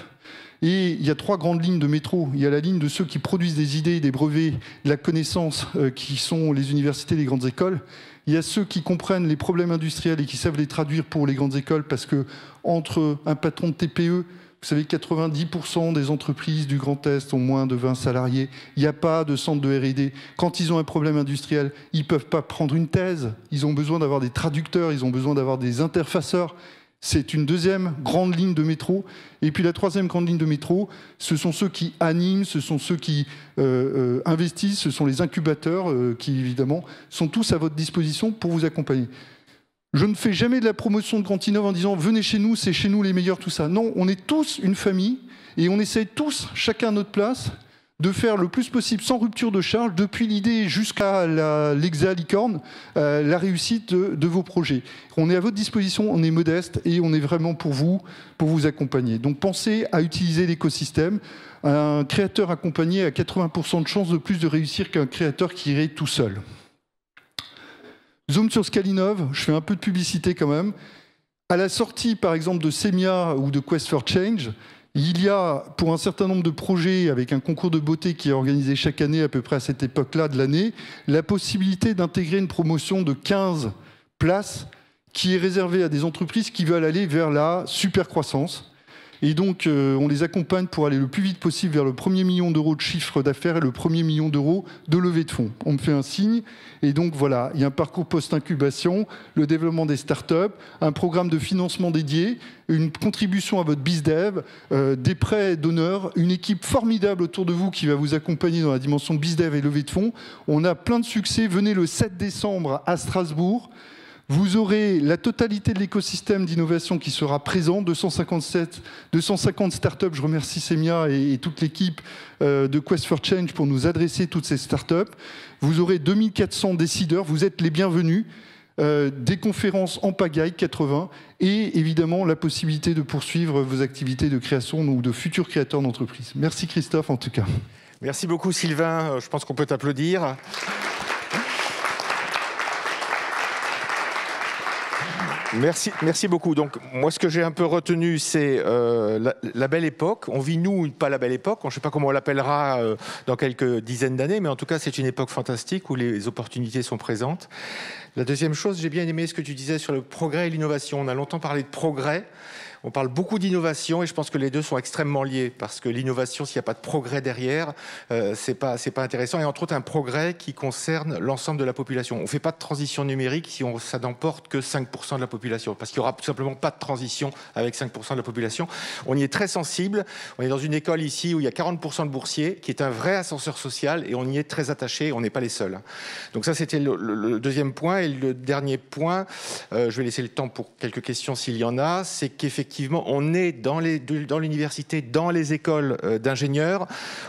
Et il y a 3 grandes lignes de métro. Il y a la ligne de ceux qui produisent des idées, des brevets, de la connaissance, qui sont les universités, les grandes écoles. Il y a ceux qui comprennent les problèmes industriels et qui savent les traduire pour les grandes écoles, parce que entre un patron de TPE, vous savez, 90% des entreprises du Grand Est ont moins de 20 salariés. Il n'y a pas de centre de R&D. Quand ils ont un problème industriel, ils ne peuvent pas prendre une thèse. Ils ont besoin d'avoir des traducteurs, ils ont besoin d'avoir des interfaceurs. C'est une deuxième grande ligne de métro. Et puis la troisième grande ligne de métro, ce sont ceux qui animent, ce sont ceux qui investissent, ce sont les incubateurs qui, évidemment, sont tous à votre disposition pour vous accompagner. Je ne fais jamais de la promotion de Grand Innov en disant « venez chez nous, c'est chez nous les meilleurs, tout ça ». Non, on est tous une famille et on essaie tous, chacun à notre place, de faire le plus possible sans rupture de charge, depuis l'idée jusqu'à l'hexalicorne, la réussite de vos projets. On est à votre disposition, on est modeste et on est vraiment pour vous accompagner. Donc pensez à utiliser l'écosystème. Un créateur accompagné a 80% de chances de plus de réussir qu'un créateur qui irait tout seul. Zoom sur Scalinov, je fais un peu de publicité quand même. À la sortie, par exemple, de Semia ou de Quest for Change, il y a, pour un certain nombre de projets, avec un concours de beauté qui est organisé chaque année, à peu près à cette époque-là de l'année, la possibilité d'intégrer une promotion de 15 places qui est réservée à des entreprises qui veulent aller vers la super croissance. Et donc, on les accompagne pour aller le plus vite possible vers le 1er million d'euros de chiffre d'affaires et le 1er million d'euros de levée de fonds. On me fait un signe. Et donc, voilà, il y a un parcours post-incubation, le développement des startups, un programme de financement dédié, une contribution à votre BizDev, des prêts d'honneur, une équipe formidable autour de vous qui va vous accompagner dans la dimension BizDev et levée de fonds. On a plein de succès. Venez le 7 décembre à Strasbourg. Vous aurez la totalité de l'écosystème d'innovation qui sera présent, 250 startups. Je remercie Semia et toute l'équipe de Quest for Change pour nous adresser toutes ces startups. Vous aurez 2400 décideurs, vous êtes les bienvenus. Des conférences en pagaille, 80, et évidemment la possibilité de poursuivre vos activités de création ou de futurs créateurs d'entreprise. Merci Christophe en tout cas. Merci beaucoup Sylvain, je pense qu'on peut t'applaudir. Merci beaucoup. Donc, moi, ce que j'ai un peu retenu, c'est la belle époque. On vit, nous, pas la belle époque. Je ne sais pas comment on l'appellera dans quelques dizaines d'années, mais en tout cas, c'est une époque fantastique où les opportunités sont présentes. La deuxième chose, j'ai bien aimé ce que tu disais sur le progrès et l'innovation. On a longtemps parlé de progrès. On parle beaucoup d'innovation et je pense que les deux sont extrêmement liés parce que l'innovation, s'il n'y a pas de progrès derrière, c'est pas intéressant. Et entre autres, un progrès qui concerne l'ensemble de la population. On ne fait pas de transition numérique si ça n'emporte que 5% de la population parce qu'il n'y aura tout simplement pas de transition avec 5% de la population. On y est très sensible. On est dans une école ici où il y a 40% de boursiers qui est un vrai ascenseur social et on y est très attaché. On n'est pas les seuls. Donc ça, c'était le deuxième point. Et le dernier point, je vais laisser le temps pour quelques questions s'il y en a, c'est qu'effectivement, on est dans l'université, dans les écoles d'ingénieurs,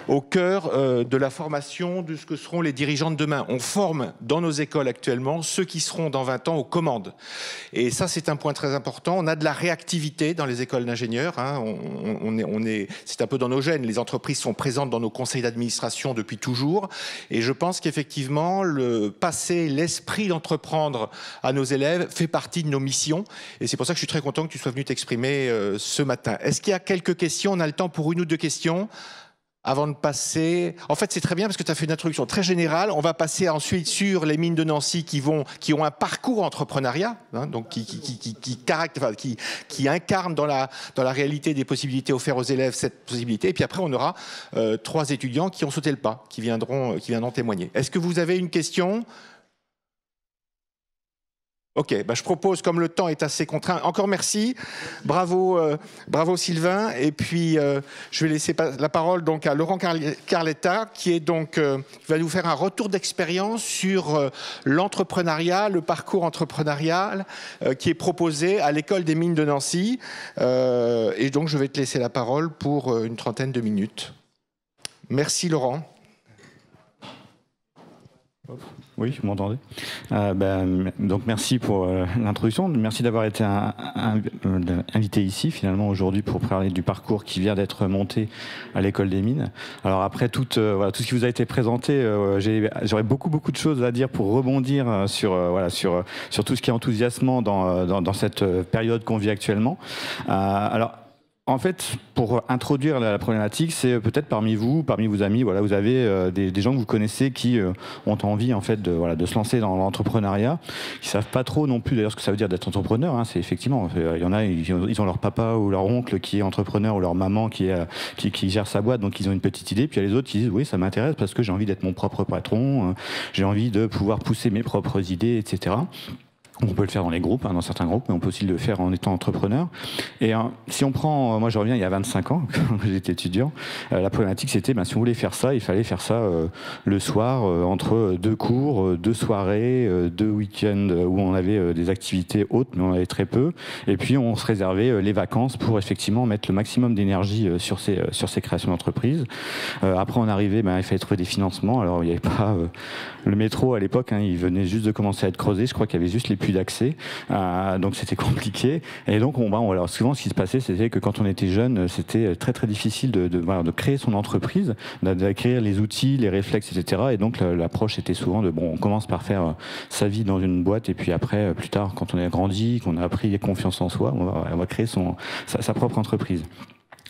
au cœur de la formation de ce que seront les dirigeants de demain. On forme dans nos écoles actuellement ceux qui seront dans 20 ans aux commandes. Et ça, c'est un point très important. On a de la réactivité dans les écoles d'ingénieurs. Hein. C'est un peu dans nos gènes. Les entreprises sont présentes dans nos conseils d'administration depuis toujours. Et je pense qu'effectivement, passer l'esprit d'entreprendre à nos élèves fait partie de nos missions. Et c'est pour ça que je suis très content que tu sois venu t'exprimer ce matin. Est-ce qu'il y a quelques questions? On a le temps pour une ou deux questions avant de passer. En fait, c'est très bien parce que tu as fait une introduction très générale. On va passer ensuite sur les mines de Nancy qui ont un parcours entrepreneuriat, hein, donc qui incarnent dans la réalité des possibilités offertes aux élèves cette possibilité. Et puis après, on aura 3 étudiants qui ont sauté le pas, qui viendront témoigner. Est-ce que vous avez une question ? Ok, je propose, comme le temps est assez contraint, encore merci, bravo Sylvain, et puis je vais laisser la parole donc à Laurent Carletta, qui va nous faire un retour d'expérience sur l'entrepreneuriat, le parcours entrepreneurial qui est proposé à l'école des mines de Nancy, et donc je vais te laisser la parole pour une trentaine de minutes. Merci Laurent. Oui, vous m'entendez. Donc merci pour l'introduction. Merci d'avoir été invité ici finalement aujourd'hui pour parler du parcours qui vient d'être monté à l'école des mines. Alors après tout ce qui vous a été présenté, j'aurais beaucoup de choses à dire pour rebondir sur tout ce qui est enthousiasmant dans cette période qu'on vit actuellement. En fait, pour introduire la problématique, c'est peut-être parmi vos amis, vous avez des gens que vous connaissez qui ont envie en fait de se lancer dans l'entrepreneuriat, qui savent pas trop non plus d'ailleurs ce que ça veut dire d'être entrepreneur. Hein. C'est effectivement, il y en a, ils ont leur papa ou leur oncle qui est entrepreneur ou leur maman qui gère sa boîte, donc ils ont une petite idée. Puis il y a les autres qui disent oui, ça m'intéresse parce que j'ai envie d'être mon propre patron, j'ai envie de pouvoir pousser mes propres idées, etc. On peut le faire dans les groupes, dans certains groupes, mais on peut aussi le faire en étant entrepreneur. Et si on prend, moi je reviens il y a 25 ans, quand j'étais étudiant, la problématique c'était, si on voulait faire ça, il fallait faire ça le soir, entre 2 cours, 2 soirées, 2 week-ends où on avait des activités hautes, mais on avait très peu. Et puis on se réservait les vacances pour effectivement mettre le maximum d'énergie sur ces créations d'entreprises. Après on arrivait, il fallait trouver des financements. Alors il n'y avait pas le métro à l'époque, il venait juste de commencer à être creusé. Je crois qu'il y avait juste les puits d'accès, donc c'était compliqué. Et donc alors souvent ce qui se passait, c'était que quand on était jeune, c'était très très difficile de créer son entreprise, d'acquérir les outils, les réflexes, etc. Et donc l'approche était souvent on commence par faire sa vie dans une boîte, et puis après, plus tard, quand on a grandi, qu'on a appris confiance en soi, on va créer sa propre entreprise.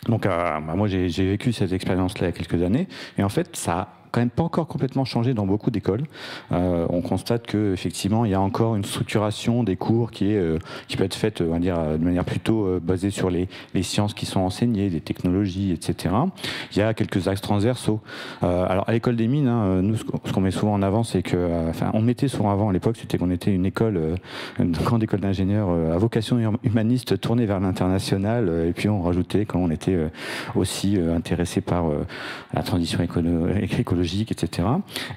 Donc moi j'ai vécu cette expérience-là il y a quelques années, et en fait ça a quand même pas encore complètement changé dans beaucoup d'écoles. On constate que effectivement il y a encore une structuration des cours qui peut être faite, on va dire, de manière plutôt basée sur les sciences qui sont enseignées, les technologies, etc. Il y a quelques axes transversaux. Alors à l'école des mines, nous ce qu'on met souvent en avant, c'est que, on mettait souvent avant à l'époque, c'était qu'on était une grande école d'ingénieurs à vocation humaniste tournée vers l'international, et puis on rajoutait quand on était aussi intéressé par la transition écologique, etc.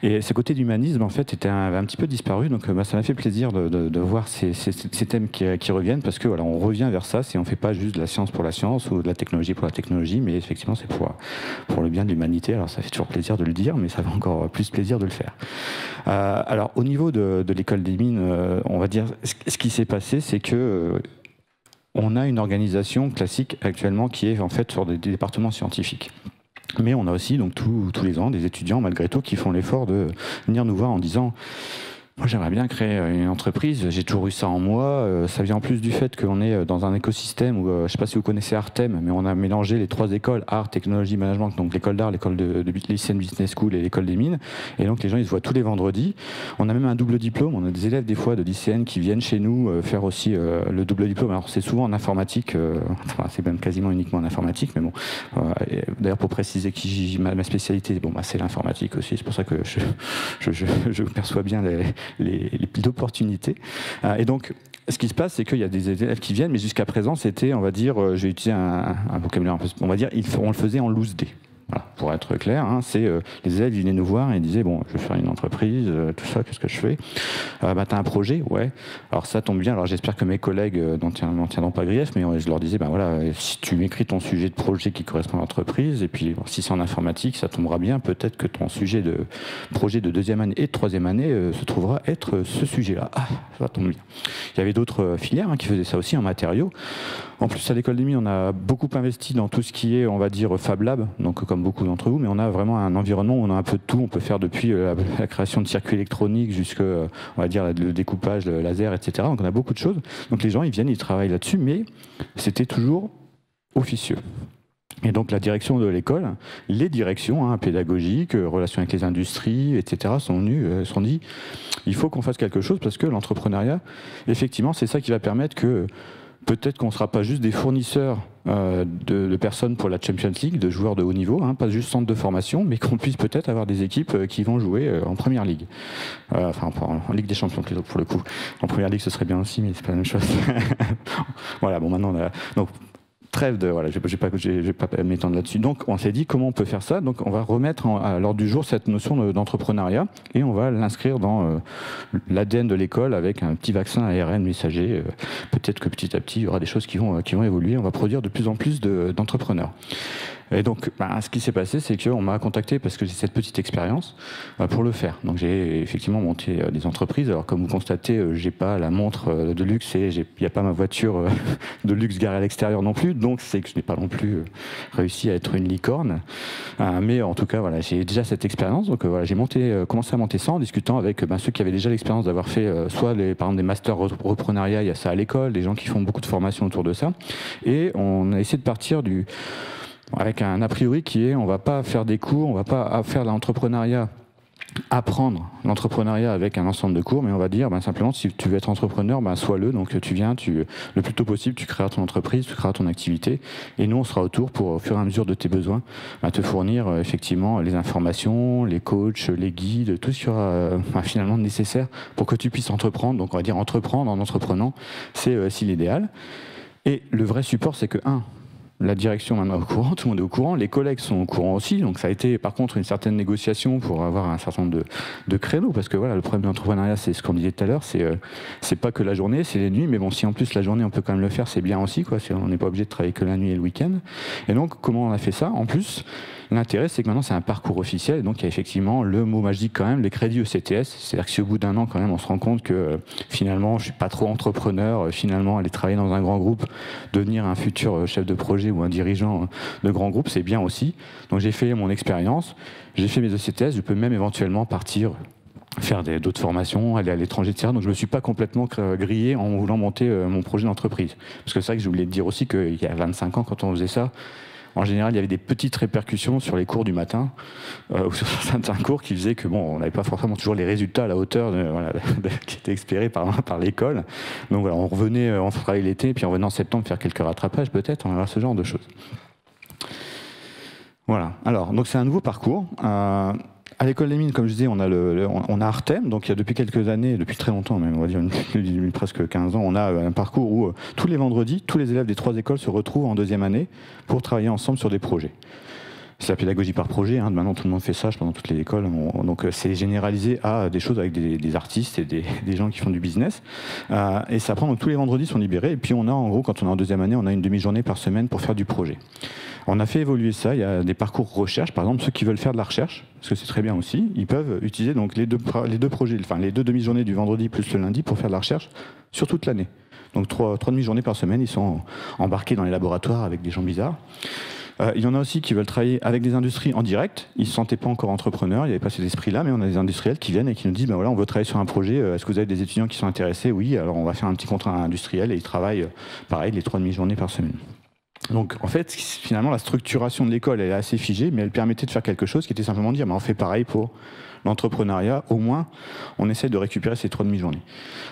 Et ce côté d'humanisme, en fait, était un petit peu disparu. Donc, ça m'a fait plaisir de voir ces thèmes qui reviennent, parce que voilà, on revient vers ça. On ne fait pas juste de la science pour la science ou de la technologie pour la technologie, mais effectivement, c'est pour le bien de l'humanité. Alors, ça fait toujours plaisir de le dire, mais ça fait encore plus plaisir de le faire. Alors, au niveau de l'école des mines, on va dire, ce qui s'est passé, c'est que on a une organisation classique actuellement qui est en fait sur des départements scientifiques. Mais on a aussi donc tous les ans des étudiants malgré tout qui font l'effort de venir nous voir en disant: moi, j'aimerais bien créer une entreprise, j'ai toujours eu ça en moi. Ça vient en plus du fait qu'on est dans un écosystème où, je ne sais pas si vous connaissez Artem, mais on a mélangé les 3 écoles, art, technologie, management, donc l'école d'art, l'école de lycéenne business school et l'école des mines. Et donc les gens, ils se voient tous les vendredis. On a même un double diplôme, on a des élèves des fois de lycéennes qui viennent chez nous faire aussi le double diplôme. Alors c'est souvent en informatique, c'est même quasiment uniquement en informatique, mais bon. D'ailleurs, pour préciser ma spécialité, c'est l'informatique aussi, c'est pour ça que je perçois bien les opportunités. Et donc, ce qui se passe, c'est qu'il y a des élèves qui viennent, mais jusqu'à présent, c'était, on va dire, je vais utiliser un vocabulaire un peu, on va dire, on le faisait en loose day. Voilà, pour être clair, les élèves venaient nous voir et disaient: bon, je vais faire une entreprise, tout ça, qu'est-ce que je fais? T'as un projet? Ouais. Alors ça tombe bien, alors j'espère que mes collègues n'en tiendront pas grief, mais je leur disais: voilà, si tu m'écris ton sujet de projet qui correspond à l'entreprise, et puis si c'est en informatique, ça tombera bien, peut-être que ton sujet de projet de 2e année et de 3e année se trouvera être ce sujet-là. Ah, ça tombe bien. Il y avait d'autres filières qui faisaient ça aussi en matériaux. En plus, à l'école des mines, on a beaucoup investi dans tout ce qui est, on va dire, Fab Lab, donc comme beaucoup d'entre vous, mais on a vraiment un environnement où on a un peu de tout. On peut faire depuis la création de circuits électroniques jusqu'à, on va dire, le découpage, le laser, etc. Donc on a beaucoup de choses. Donc les gens, ils viennent, ils travaillent là-dessus, mais c'était toujours officieux. Et donc la direction de l'école, les directions pédagogiques, relations avec les industries, etc., sont dit: il faut qu'on fasse quelque chose, parce que l'entrepreneuriat, effectivement, c'est ça qui va permettre que peut-être qu'on ne sera pas juste des fournisseurs de personnes pour la Champions League, de joueurs de haut niveau, pas juste centre de formation, mais qu'on puisse peut-être avoir des équipes qui vont jouer en première ligue. En Ligue des Champions plutôt, pour le coup. En première ligue, ce serait bien aussi, mais c'est pas la même chose. Voilà, bon, maintenant, donc, trêve de, voilà, je vais pas m'étendre là-dessus. Donc, on s'est dit comment on peut faire ça. Donc, on va remettre à l'ordre du jour cette notion d'entrepreneuriat, et on va l'inscrire dans l'ADN de l'école avec un petit vaccin ARN messager. Peut-être que petit à petit, il y aura des choses qui vont évoluer. On va produire de plus en plus d'entrepreneurs. Et donc, ce qui s'est passé, c'est qu'on m'a contacté parce que j'ai cette petite expérience pour le faire. Donc, j'ai effectivement monté des entreprises. Alors, comme vous constatez, j'ai pas la montre de luxe et il n'y a pas ma voiture de luxe garée à l'extérieur non plus. Donc, c'est que je n'ai pas non plus réussi à être une licorne. Mais en tout cas, voilà, j'ai déjà cette expérience. Donc, voilà, j'ai commencé à monter ça en discutant avec ceux qui avaient déjà l'expérience d'avoir fait soit par exemple des masters reprenariat, il y a ça à l'école, des gens qui font beaucoup de formations autour de ça. Et on a essayé de partir avec un a priori qui est: on va pas faire des cours, on va pas faire de l'entrepreneuriat apprendre l'entrepreneuriat avec un ensemble de cours, mais on va dire simplement si tu veux être entrepreneur, sois-le. Donc tu viens, le plus tôt possible, tu créeras ton entreprise, tu créeras ton activité, et nous on sera autour pour, au fur et à mesure de tes besoins, te fournir effectivement les informations, les coachs, les guides, tout ce qui sera finalement nécessaire pour que tu puisses entreprendre. Donc on va dire entreprendre en entreprenant, c'est l'idéal. Et le vrai support, c'est que la direction maintenant est au courant, tout le monde est au courant, les collègues sont au courant aussi, donc ça a été par contre une certaine négociation pour avoir un certain nombre de créneaux, parce que voilà, le problème de l'entrepreneuriat, c'est ce qu'on disait tout à l'heure, c'est pas que la journée, c'est les nuits, mais bon, si en plus la journée on peut quand même le faire, c'est bien aussi, quoi, on n'est pas obligé de travailler que la nuit et le week-end. Et donc comment on a fait ça? En plus, l'intérêt, c'est que maintenant c'est un parcours officiel, et donc il y a effectivement le mot magique quand même, les crédits ECTS, c'est-à-dire que si au bout d'un an quand même on se rend compte que finalement je suis pas trop entrepreneur, finalement aller travailler dans un grand groupe, devenir un futur chef de projet ou un dirigeant de grand groupe, c'est bien aussi. Donc j'ai fait mon expérience, j'ai fait mes ECTS, je peux même éventuellement partir faire d'autres formations, aller à l'étranger, etc. Donc je ne me suis pas complètement grillé en voulant monter mon projet d'entreprise. Parce que c'est vrai que j'ai oublié de dire aussi qu'il y a 25 ans, quand on faisait ça, en général, il y avait des petites répercussions sur les cours du matin, ou sur certains cours qui faisaient que on n'avait pas forcément toujours les résultats à la hauteur qui étaient espérés par l'école. Donc voilà, on revenait, on travaillait l'été, puis on revenait en septembre faire quelques rattrapages peut-être, on va ce genre de choses. Voilà, alors, donc c'est un nouveau parcours. À l'école des mines, comme je disais, on a Artem, donc il y a depuis quelques années, depuis très longtemps même, on va dire presque 15 ans, on a un parcours où tous les vendredis, tous les élèves des 3 écoles se retrouvent en 2e année pour travailler ensemble sur des projets. C'est la pédagogie par projet, maintenant tout le monde fait ça, dans toutes les écoles, donc c'est généralisé à des choses avec des artistes et des gens qui font du business, et ça prend, donc tous les vendredis sont libérés, et puis on a en gros, quand on est en 2e année, on a une demi-journée par semaine pour faire du projet. On a fait évoluer ça, il y a des parcours recherche, par exemple ceux qui veulent faire de la recherche, parce que c'est très bien aussi, ils peuvent utiliser donc les deux projets, enfin les 2 demi-journées du vendredi plus le lundi pour faire de la recherche sur toute l'année. Donc 3 demi-journées par semaine, ils sont embarqués dans les laboratoires avec des gens bizarres. Il y en a aussi qui veulent travailler avec des industries en direct, ils ne se sentaient pas encore entrepreneurs, il n'y avait pas cet esprit-là, mais on a des industriels qui viennent et qui nous disent, voilà, on veut travailler sur un projet, est-ce que vous avez des étudiants qui sont intéressés? Oui, alors on va faire un petit contrat industriel, et ils travaillent, pareil, les 3 demi-journées par semaine. Donc en fait, finalement, la structuration de l'école, elle est assez figée, mais elle permettait de faire quelque chose qui était simplement de dire, on fait pareil pour l'entrepreneuriat, au moins, on essaie de récupérer ces 3 demi-journées.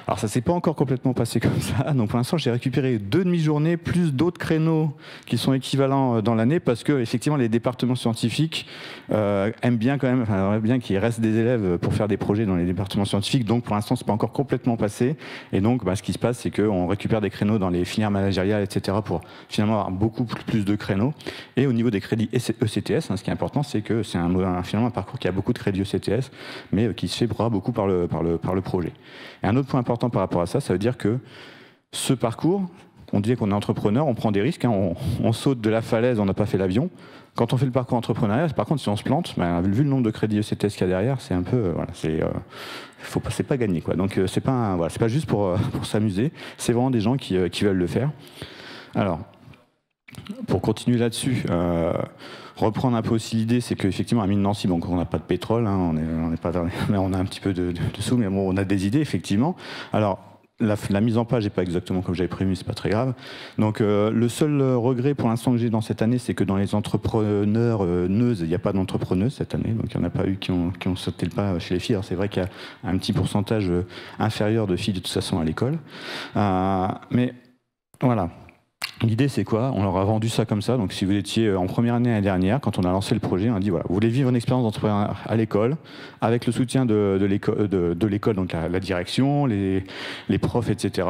Alors ça ne s'est pas encore complètement passé comme ça, donc pour l'instant j'ai récupéré 2 demi-journées plus d'autres créneaux qui sont équivalents dans l'année, parce que effectivement les départements scientifiques aiment bien quand même, aimeraient bien qu'il reste des élèves pour faire des projets dans les départements scientifiques, donc pour l'instant c'est pas encore complètement passé, et donc ce qui se passe c'est qu'on récupère des créneaux dans les filières managériales, etc. pour finalement avoir beaucoup plus de créneaux, et au niveau des crédits ECTS, ce qui est important c'est que c'est finalement un parcours qui a beaucoup de crédits ECTS, mais qui se fait beaucoup par le projet. Et un autre point important par rapport à ça, ça veut dire que ce parcours, on disait qu'on est entrepreneur, on prend des risques, on saute de la falaise, on n'a pas fait l'avion. Quand on fait le parcours entrepreneurial, par contre, si on se plante, vu le nombre de crédits ECTS qu'il y a derrière, c'est un peu, c'est pas gagné, quoi. Donc c'est pas juste pour s'amuser, c'est vraiment des gens qui veulent le faire. Alors, pour continuer là-dessus, reprendre un peu aussi l'idée, c'est qu'effectivement à Mine Nancy, donc on n'a pas de pétrole, on a un petit peu de sous, mais bon, on a des idées effectivement. Alors la mise en page n'est pas exactement comme j'avais prévu, c'est pas très grave. Donc le seul regret pour l'instant que j'ai dans cette année, c'est que dans les entrepreneurs neuses, il n'y a pas d'entrepreneuses cette année, donc il n'y en a pas eu qui ont sauté le pas chez les filles. Alors c'est vrai qu'il y a un petit pourcentage inférieur de filles de toute façon à l'école, mais voilà. L'idée, c'est quoi? On leur a vendu ça comme ça. Donc, si vous étiez en première année l'année dernière, quand on a lancé le projet, on a dit voilà, vous voulez vivre une expérience d'entrepreneur à l'école, avec le soutien de l'école, donc la direction, les profs, etc.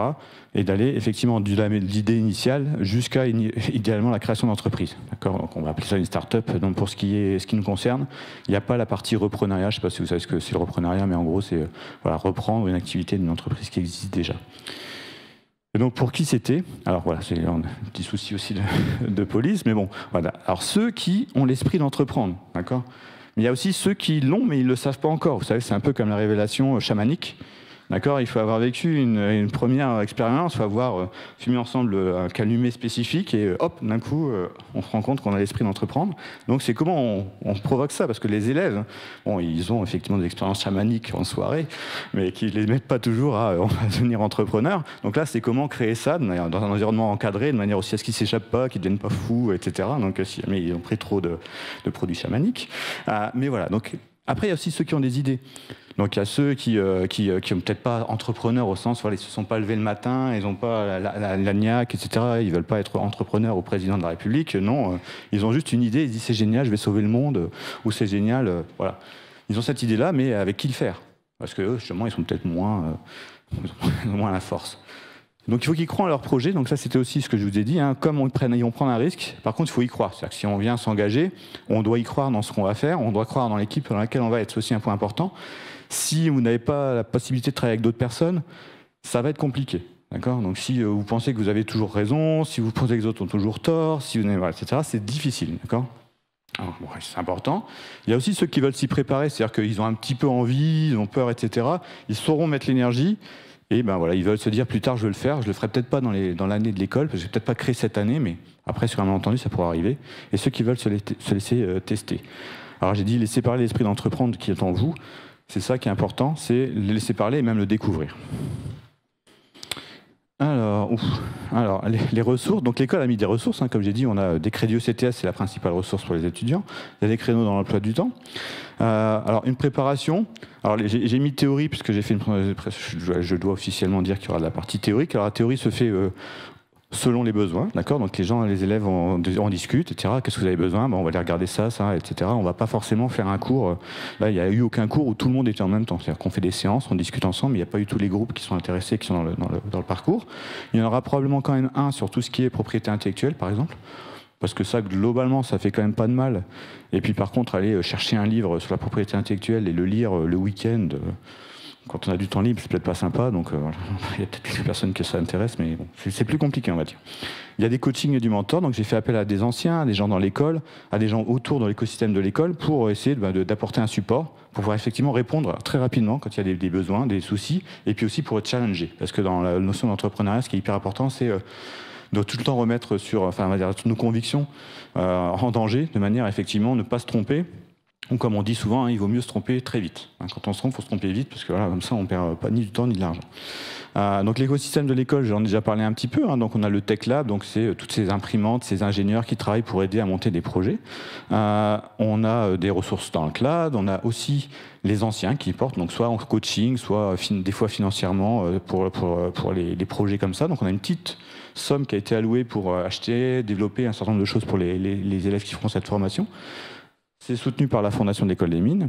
Et d'aller effectivement de l'idée initiale jusqu'à idéalement la création d'entreprise. D'accord? Donc, on va appeler ça une start-up. Donc, pour ce qui nous concerne, il n'y a pas la partie reprenariat. Je ne sais pas si vous savez ce que c'est le reprenariat, mais en gros, c'est reprendre une activité d'une entreprise qui existe déjà. Et donc pour qui c'était? Alors voilà, c'est un petit souci aussi de police, mais bon, voilà. Alors ceux qui ont l'esprit d'entreprendre, d'accord? Mais il y a aussi ceux qui l'ont, mais ils ne le savent pas encore. Vous savez, c'est un peu comme la révélation chamanique. D'accord, il faut avoir vécu une première expérience, il faut avoir fumé ensemble un calumet spécifique et hop, d'un coup, on se rend compte qu'on a l'esprit d'entreprendre. Donc c'est comment on provoque ça, parce que les élèves, bon, ils ont effectivement des expériences chamaniques en soirée, mais qui ne les mettent pas toujours à on va devenir entrepreneur. Donc là, c'est comment créer ça dans un environnement encadré, de manière aussi à ce qu'ils ne s'échappent pas, qu'ils ne deviennent pas fous, etc. Donc si jamais ils ont pris trop de produits chamaniques. Mais voilà, donc Après, il y a aussi ceux qui ont des idées. Donc il y a ceux qui ont peut-être pas entrepreneurs au sens, voilà, ils se sont pas levés le matin, ils n'ont pas la niaque, etc. Ils veulent pas être entrepreneurs ou président de la République. Non, ils ont juste une idée, ils se disent c'est génial, je vais sauver le monde, ou c'est génial, voilà. Ils ont cette idée-là, mais avec qui le faire? Parce que eux, justement, ils sont peut-être moins à la force. Donc il faut qu'ils croient en leur projet. Donc ça, c'était aussi ce que je vous ai dit. Hein. Comme on prend un risque, par contre, il faut y croire. C'est-à-dire que si on vient s'engager, on doit y croire dans ce qu'on va faire, on doit croire dans l'équipe dans laquelle on va être. C'est aussi un point important. Si vous n'avez pas la possibilité de travailler avec d'autres personnes, ça va être compliqué. D'accord ? Donc si vous pensez que vous avez toujours raison, si vous pensez que les autres ont toujours tort, si vous n'avez, voilà, etc., c'est difficile. D'accord ? Alors, bon, c'est important. Il y a aussi ceux qui veulent s'y préparer, c'est-à-dire qu'ils ont un petit peu envie, ils ont peur, etc. Ils sauront mettre l'énergie. Et ben voilà, ils veulent se dire plus tard je vais le faire, je le ferai peut-être pas dans l'année de l'école, parce que je vais peut-être pas créer cette année, mais après sur un malentendu ça pourra arriver. Et ceux qui veulent se laisser tester. Alors j'ai dit laisser parler l'esprit d'entreprendre qui est en vous, c'est ça qui est important, c'est le laisser parler et même le découvrir. Alors les ressources, donc l'école a mis des ressources, hein, comme j'ai dit, on a des crédits ECTS, c'est la principale ressource pour les étudiants, il y a des créneaux dans l'emploi du temps. Alors une préparation, alors j'ai mis théorie puisque j'ai fait je dois officiellement dire qu'il y aura de la partie théorique. Alors la théorie se fait selon les besoins, d'accord. Donc les élèves en discutent, etc. Qu'est-ce que vous avez besoin? On va aller regarder ça, etc. On va pas forcément faire un cours. Là, il n'y a eu aucun cours où tout le monde était en même temps. C'est-à-dire qu'on fait des séances, on discute ensemble, mais il n'y a pas eu tous les groupes qui sont intéressés, qui sont dans le parcours. Il y en aura probablement quand même un sur tout ce qui est propriété intellectuelle, par exemple. Parce que ça, globalement, ça fait quand même pas de mal. Et puis par contre, aller chercher un livre sur la propriété intellectuelle et le lire le week-end, quand on a du temps libre, c'est peut-être pas sympa. Donc il y a peut-être des personnes que ça intéresse, mais bon, c'est plus compliqué, on va dire. Il y a des coachings et du mentor, donc j'ai fait appel à des anciens, à des gens dans l'école, à des gens autour de l'écosystème de l'école pour essayer d'apporter un support, pour pouvoir effectivement répondre très rapidement quand il y a des besoins, des soucis, et puis aussi pour être challengé. Parce que dans la notion d'entrepreneuriat, ce qui est hyper important, c'est de tout le temps remettre sur, on va dire, toutes nos convictions en danger, de manière à effectivement ne pas se tromper. Ou comme on dit souvent, il vaut mieux se tromper très vite. Quand on se trompe, il faut se tromper vite, parce que voilà, comme ça, on ne perd pas ni du temps ni de l'argent. Donc l'écosystème de l'école, j'en ai déjà parlé un petit peu. Donc on a le Tech Lab, donc c'est toutes ces imprimantes, ces ingénieurs qui travaillent pour aider à monter des projets. On a des ressources dans le cloud, on a aussi les anciens qui portent, donc soit en coaching, soit des fois financièrement pour les projets comme ça. Donc on a une petite somme qui a été allouée pour acheter, développer un certain nombre de choses pour les élèves qui feront cette formation. C'est soutenu par la Fondation de l'École des Mines.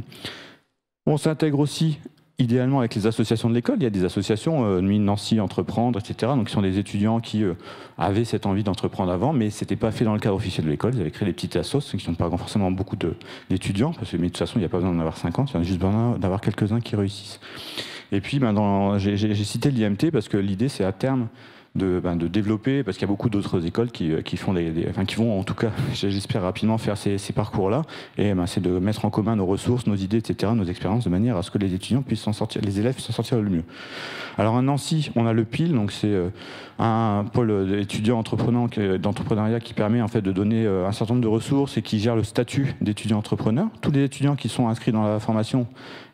On s'intègre aussi idéalement avec les associations de l'école. Il y a des associations, Mines Nancy, Entreprendre, etc. Donc, qui sont des étudiants qui avaient cette envie d'entreprendre avant, mais ce n'était pas fait dans le cadre officiel de l'école. Ils avaient créé des petites assos qui ne sont pas forcément beaucoup d'étudiants, parce que mais de toute façon, il n'y a pas besoin d'en avoir 50, il y en a juste besoin d'avoir quelques-uns qui réussissent. Et puis, j'ai cité l'IMT parce que l'idée, c'est à terme de développer, parce qu'il y a beaucoup d'autres écoles qui vont en tout cas, j'espère rapidement faire ces parcours-là, et c'est de mettre en commun nos ressources, nos idées, etc., nos expériences, de manière à ce que les étudiants puissent s'en sortir, les élèves puissent s'en sortir le mieux. Alors à Nancy, on a le PIL, donc c'est un pôle étudiant d'entrepreneuriat qui permet en fait de donner un certain nombre de ressources et qui gère le statut d'étudiant entrepreneur. Tous les étudiants qui sont inscrits dans la formation,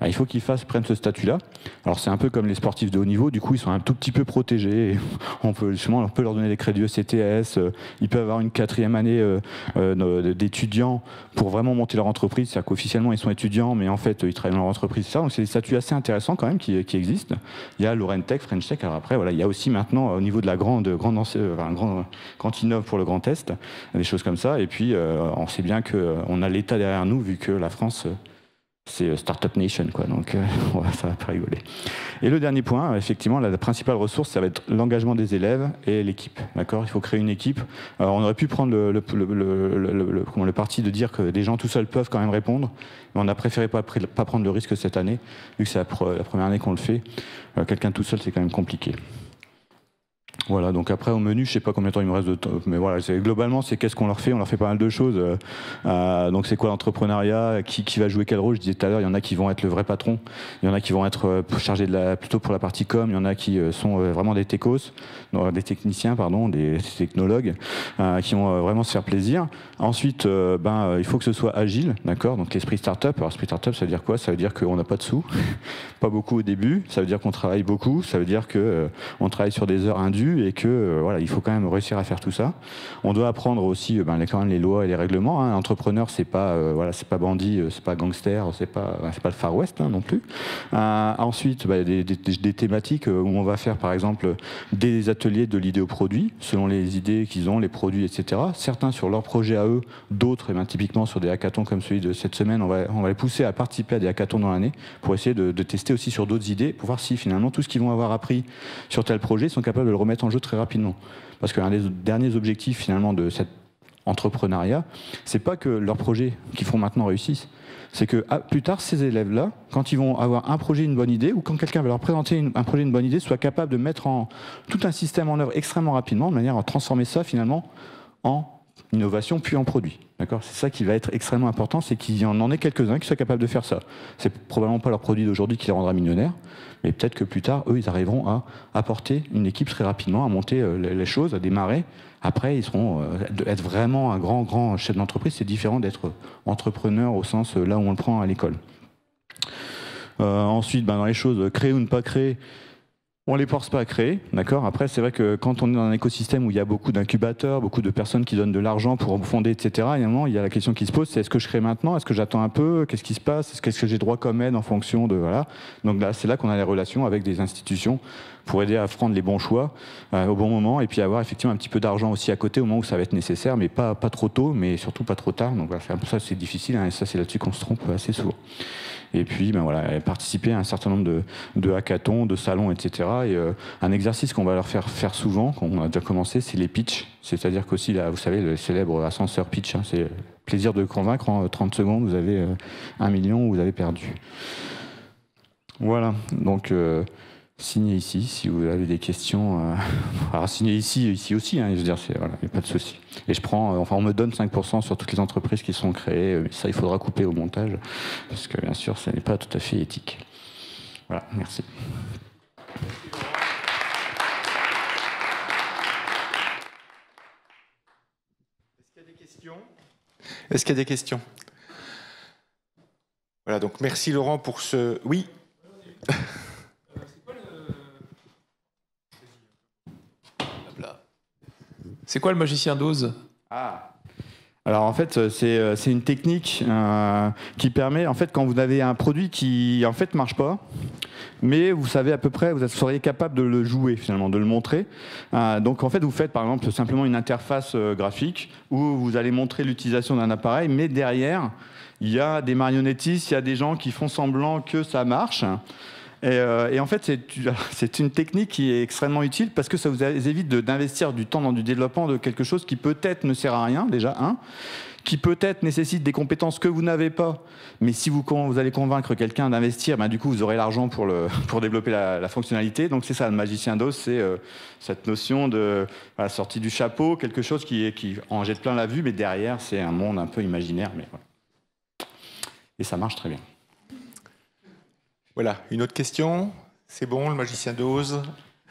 il faut qu'ils prennent ce statut-là. Alors c'est un peu comme les sportifs de haut niveau, du coup ils sont un tout petit peu protégés. On peut leur donner des crédits ECTS, ils peuvent avoir une 4e année d'étudiants pour vraiment monter leur entreprise, c'est-à-dire qu'officiellement ils sont étudiants, mais en fait ils travaillent dans leur entreprise, etc. Donc c'est des statuts assez intéressants quand même qui existent. Il y a Laurentech, French Tech, alors après voilà, il y a aussi maintenant au niveau de la grand innov pour le Grand Est, des choses comme ça, et puis on sait bien qu'on a l'État derrière nous, vu que la France c'est Startup Nation, quoi. Donc ça va pas rigoler. Et le dernier point, effectivement, la principale ressource, ça va être l'engagement des élèves et l'équipe. D'accord ? Il faut créer une équipe. Alors, on aurait pu prendre le parti de dire que des gens tout seuls peuvent quand même répondre, mais on a préféré pas prendre le risque cette année, vu que c'est la première année qu'on le fait. Quelqu'un tout seul, c'est quand même compliqué. Voilà, donc après au menu, je sais pas combien de temps il me reste de temps, mais voilà, globalement c'est qu'est-ce qu'on leur fait pas mal de choses. Donc c'est quoi l'entrepreneuriat, qui va jouer quel rôle? Je disais tout à l'heure, il y en a qui vont être le vrai patron, il y en a qui vont être chargés plutôt pour la partie com, il y en a qui sont vraiment des techos, des techniciens, des technologues, qui vont vraiment se faire plaisir. Ensuite, il faut que ce soit agile, d'accord? Donc l'esprit startup. Alors esprit startup, ça veut dire quoi? Ça veut dire qu'on n'a pas de sous, pas beaucoup au début. Ça veut dire qu'on travaille beaucoup. Ça veut dire que on travaille sur des heures indues. dessus et que voilà, il faut quand même réussir à faire tout ça. On doit apprendre aussi quand même les lois et les règlements. Hein. L'entrepreneur, c'est pas c'est pas bandit, c'est pas gangster, c'est pas le Far West non plus. Ensuite, des thématiques où on va faire par exemple des ateliers de l'idée au produit, selon les idées qu'ils ont, les produits, etc. Certains sur leur projet à eux, d'autres, typiquement sur des hackathons comme celui de cette semaine, on va les pousser à participer à des hackathons dans l'année pour essayer de tester aussi sur d'autres idées, pour voir si finalement tout ce qu'ils vont avoir appris sur tel projet, ils sont capables de le remettre en jeu très rapidement. Parce qu'un des derniers objectifs finalement de cet entrepreneuriat, c'est pas que leurs projets qu'ils font maintenant réussissent, c'est que plus tard, ces élèves-là, quand ils vont avoir un projet, une bonne idée, ou quand quelqu'un va leur présenter un projet, une bonne idée, soient capables de mettre tout un système en œuvre extrêmement rapidement, de manière à transformer ça finalement en innovation puis en produit. D'accord ? C'est ça qui va être extrêmement important, c'est qu'il y en ait quelques-uns qui soient capables de faire ça. C'est probablement pas leur produit d'aujourd'hui qui les rendra millionnaires, mais peut-être que plus tard, eux, ils arriveront à apporter une équipe très rapidement, à monter les choses, à démarrer. Après, ils seront être vraiment un grand chef d'entreprise. C'est différent d'être entrepreneur au sens là où on le prend à l'école. Ensuite, dans les choses créer ou ne pas créer, on ne les force pas à créer, d'accord. Après, c'est vrai que quand on est dans un écosystème où il y a beaucoup d'incubateurs, beaucoup de personnes qui donnent de l'argent pour fonder, etc., à un moment, il y a la question qui se pose, c'est est-ce que je crée maintenant ? Est-ce que j'attends un peu ? Qu'est-ce qui se passe ? Qu'est-ce que j'ai droit comme aide en fonction de... Voilà. Donc là, c'est là qu'on a les relations avec des institutions pour aider à prendre les bons choix au bon moment et puis avoir effectivement un petit peu d'argent aussi à côté au moment où ça va être nécessaire, mais pas trop tôt, mais surtout pas trop tard. Donc voilà, ça, c'est difficile, hein, et ça, c'est là-dessus qu'on se trompe assez souvent. Et puis, participer à un certain nombre de hackathons, de salons, etc. Et un exercice qu'on va leur faire souvent, qu'on a déjà commencé, c'est les pitchs. C'est-à-dire qu'aussi, là, vous savez, le célèbre ascenseur pitch, hein, c'est plaisir de convaincre, en 30 secondes, vous avez 1 million, vous avez perdu. Voilà, donc... signez ici si vous avez des questions. Alors signez ici aussi, hein, je veux dire, il n'y a pas de souci. Et je prends, on me donne 5% sur toutes les entreprises qui sont créées. Mais ça, il faudra couper au montage, parce que bien sûr, ça n'est pas tout à fait éthique. Voilà, merci. Est-ce qu'il y a des questions ? Voilà, donc merci Laurent pour ce... Oui. C'est quoi le magicien d'Oz ? Alors en fait, c'est une technique qui permet, en fait, quand vous avez un produit qui en fait marche pas, mais vous savez à peu près, vous seriez capable de le jouer finalement, de le montrer. Donc en fait, vous faites par exemple simplement une interface graphique où vous allez montrer l'utilisation d'un appareil, mais derrière, il y a des marionnettistes, il y a des gens qui font semblant que ça marche. Et en fait, c'est une technique qui est extrêmement utile parce que ça vous évite d'investir du temps dans du développement de quelque chose qui peut-être ne sert à rien, déjà, qui peut-être nécessite des compétences que vous n'avez pas, mais si vous allez convaincre quelqu'un d'investir, du coup, vous aurez l'argent pour développer la fonctionnalité. Donc c'est ça, le magicien d'Oz, c'est cette notion de sortie du chapeau, quelque chose qui en jette plein la vue, mais derrière, c'est un monde un peu imaginaire. Mais voilà. Et ça marche très bien. Voilà, une autre question ? C'est bon, le magicien d'Oz ?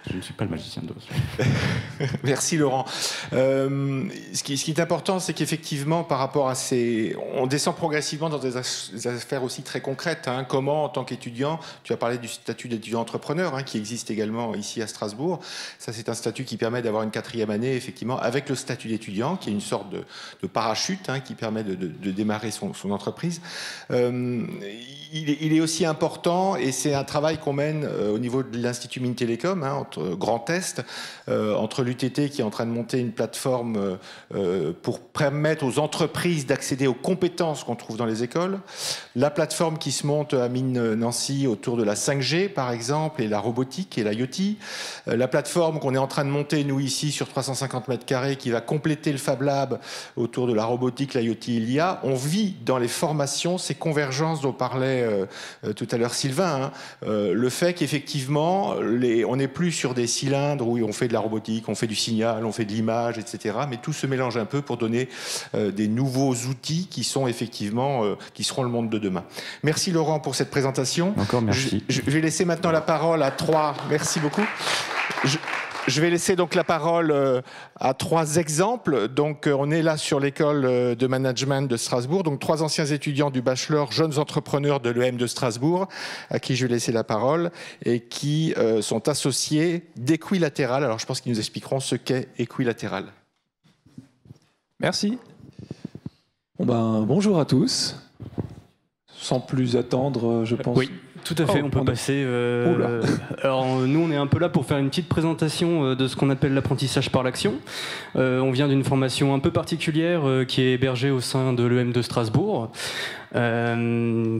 Je ne suis pas le magicien d'Oz. Merci Laurent. Ce qui est important, c'est qu'effectivement, par rapport à on descend progressivement dans des affaires aussi très concrètes. Hein. Comment, en tant qu'étudiant, tu as parlé du statut d'étudiant entrepreneur, hein, qui existe également ici à Strasbourg. Ça, c'est un statut qui permet d'avoir une 4e année, effectivement, avec le statut d'étudiant, qui est une sorte de parachute, hein, qui permet de démarrer son entreprise. Il est aussi important, et c'est un travail qu'on mène au niveau de l'Institut Mines Télécom, hein, entre Grand Est, entre l'UTT qui est en train de monter une plateforme pour permettre aux entreprises d'accéder aux compétences qu'on trouve dans les écoles, la plateforme qui se monte à Mines Nancy autour de la 5G par exemple, et la robotique et l'IoT, la plateforme qu'on est en train de monter nous ici sur 350 mètres carrés qui va compléter le Fab Lab autour de la robotique, l'IoT et l'IA. On vit dans les formations ces convergences dont parlait tout à l'heure Sylvain, hein, le fait qu'effectivement on n'est plus sur des cylindres où on fait de la robotique, on fait du signal, on fait de l'image, etc. Mais tout se mélange un peu pour donner des nouveaux outils qui sont effectivement, qui seront le monde de demain. Merci Laurent pour cette présentation. Encore merci. Je vais laisser maintenant la parole à 3. Merci beaucoup. Je vais laisser donc la parole à 3 exemples. Donc, on est là sur l'école de management de Strasbourg. Donc, 3 anciens étudiants du bachelor Jeunes entrepreneurs de l'EM de Strasbourg, à qui je vais laisser la parole, et qui sont associés d'Equilateral. Alors, je pense qu'ils nous expliqueront ce qu'est Equilateral. Merci. Bonjour à tous. Sans plus attendre, je pense... Oui. Tout à fait, on peut passer. Alors nous, on est un peu là pour faire une petite présentation de ce qu'on appelle l'apprentissage par l'action. On vient d'une formation un peu particulière qui est hébergée au sein de l'EM de Strasbourg, c'est une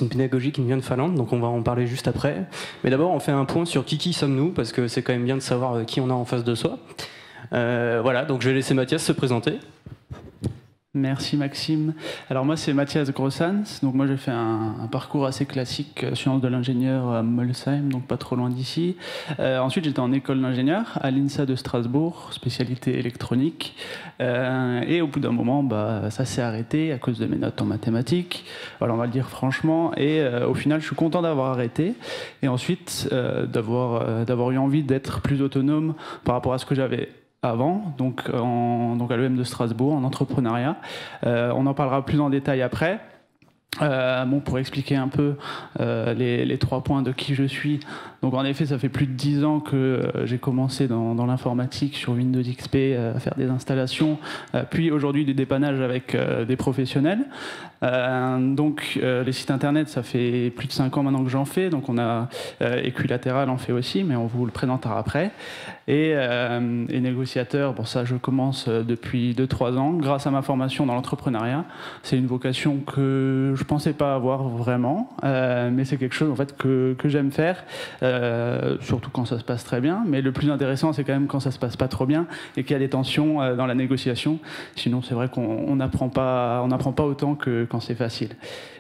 pédagogie qui nous vient de Finlande, donc on va en parler juste après. Mais d'abord, on fait un point sur qui sommes-nous, parce que c'est quand même bien de savoir qui on a en face de soi. Voilà, donc je vais laisser Mathias se présenter. Merci Maxime. Alors moi c'est Mathias Grossans, donc moi j'ai fait un parcours assez classique, sciences de l'ingénieur à Molsheim, donc pas trop loin d'ici. Ensuite j'étais en école d'ingénieur à l'INSA de Strasbourg, spécialité électronique. Et au bout d'un moment, ça s'est arrêté à cause de mes notes en mathématiques. Voilà, on va le dire franchement. Et au final je suis content d'avoir arrêté. Et ensuite d'avoir eu envie d'être plus autonome par rapport à ce que j'avais avant, donc à l'EM de Strasbourg, en entrepreneuriat. On en parlera plus en détail après. Pour expliquer un peu les 3 points de qui je suis. Donc en effet, ça fait plus de 10 ans que j'ai commencé dans l'informatique sur Windows XP à faire des installations, puis aujourd'hui du dépannage avec des professionnels. Les sites internet, ça fait plus de 5 ans maintenant que j'en fais, donc on a Equilateral en fait aussi, mais on vous le présentera après. Et négociateur, ça je commence depuis 2-3 ans, grâce à ma formation dans l'entrepreneuriat. C'est une vocation que je pensais pas avoir vraiment, mais c'est quelque chose en fait que j'aime faire, surtout quand ça se passe très bien. Mais le plus intéressant, c'est quand même quand ça se passe pas trop bien et qu'il y a des tensions dans la négociation. Sinon, c'est vrai qu'on n'apprend pas autant que quand c'est facile.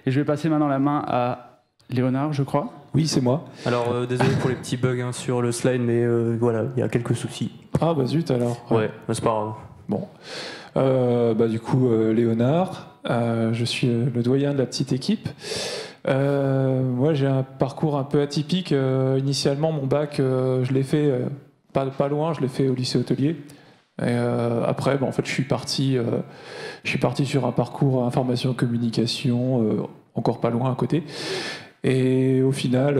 Et je vais passer maintenant la main à Léonard, je crois. Oui, c'est moi. Alors désolé pour les petits bugs sur le slide, mais voilà, il y a quelques soucis. Ah zut alors. Ouais, c'est pas grave. Bon. Léonard, je suis le doyen de la petite équipe. Moi, j'ai un parcours un peu atypique. Initialement, mon bac, je l'ai fait pas loin, je l'ai fait au lycée hôtelier. Et après, en fait, je suis parti sur un parcours information communication, encore pas loin à côté. Et au final,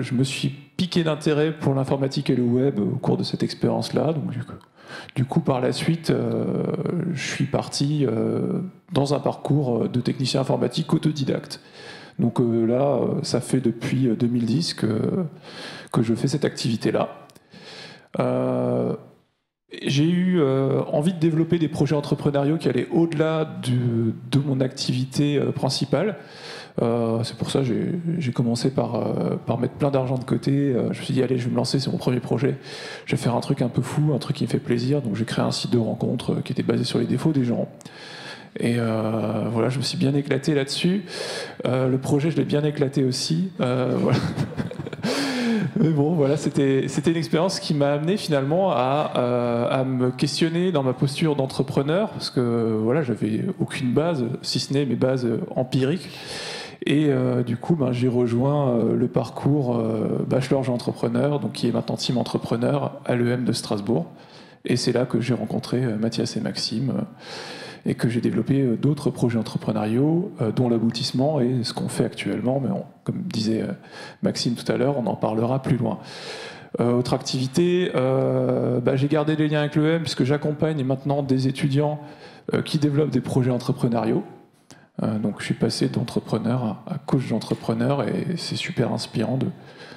je me suis piqué d'intérêt pour l'informatique et le web au cours de cette expérience-là. Donc, du coup, par la suite, je suis parti dans un parcours de technicien informatique autodidacte. Donc là, ça fait depuis 2010 que je fais cette activité-là. J'ai eu envie de développer des projets entrepreneuriaux qui allaient au-delà de mon activité principale. C'est pour ça que j'ai commencé par mettre plein d'argent de côté. Je me suis dit, allez, je vais me lancer, c'est mon premier projet. Je vais faire un truc un peu fou, un truc qui me fait plaisir. Donc j'ai créé un site de rencontre qui était basé sur les défauts des gens. Et voilà, je me suis bien éclaté là-dessus. Le projet, je l'ai bien éclaté aussi. Voilà. Mais bon, voilà, c'était une expérience qui m'a amené finalement à me questionner dans ma posture d'entrepreneur, parce que voilà, j'avais aucune base, si ce n'est mes bases empiriques. Et du coup, j'ai rejoint le parcours bachelor entrepreneur, donc qui est maintenant team entrepreneur à l'EM de Strasbourg. Et c'est là que j'ai rencontré Mathias et Maxime. Et que j'ai développé d'autres projets entrepreneuriaux, dont l'aboutissement est ce qu'on fait actuellement, mais comme disait Maxime tout à l'heure, on en parlera plus loin. Autre activité, j'ai gardé les liens avec l'EM, puisque j'accompagne maintenant des étudiants qui développent des projets entrepreneuriaux. Donc je suis passé d'entrepreneur à coach d'entrepreneur, et c'est super inspirant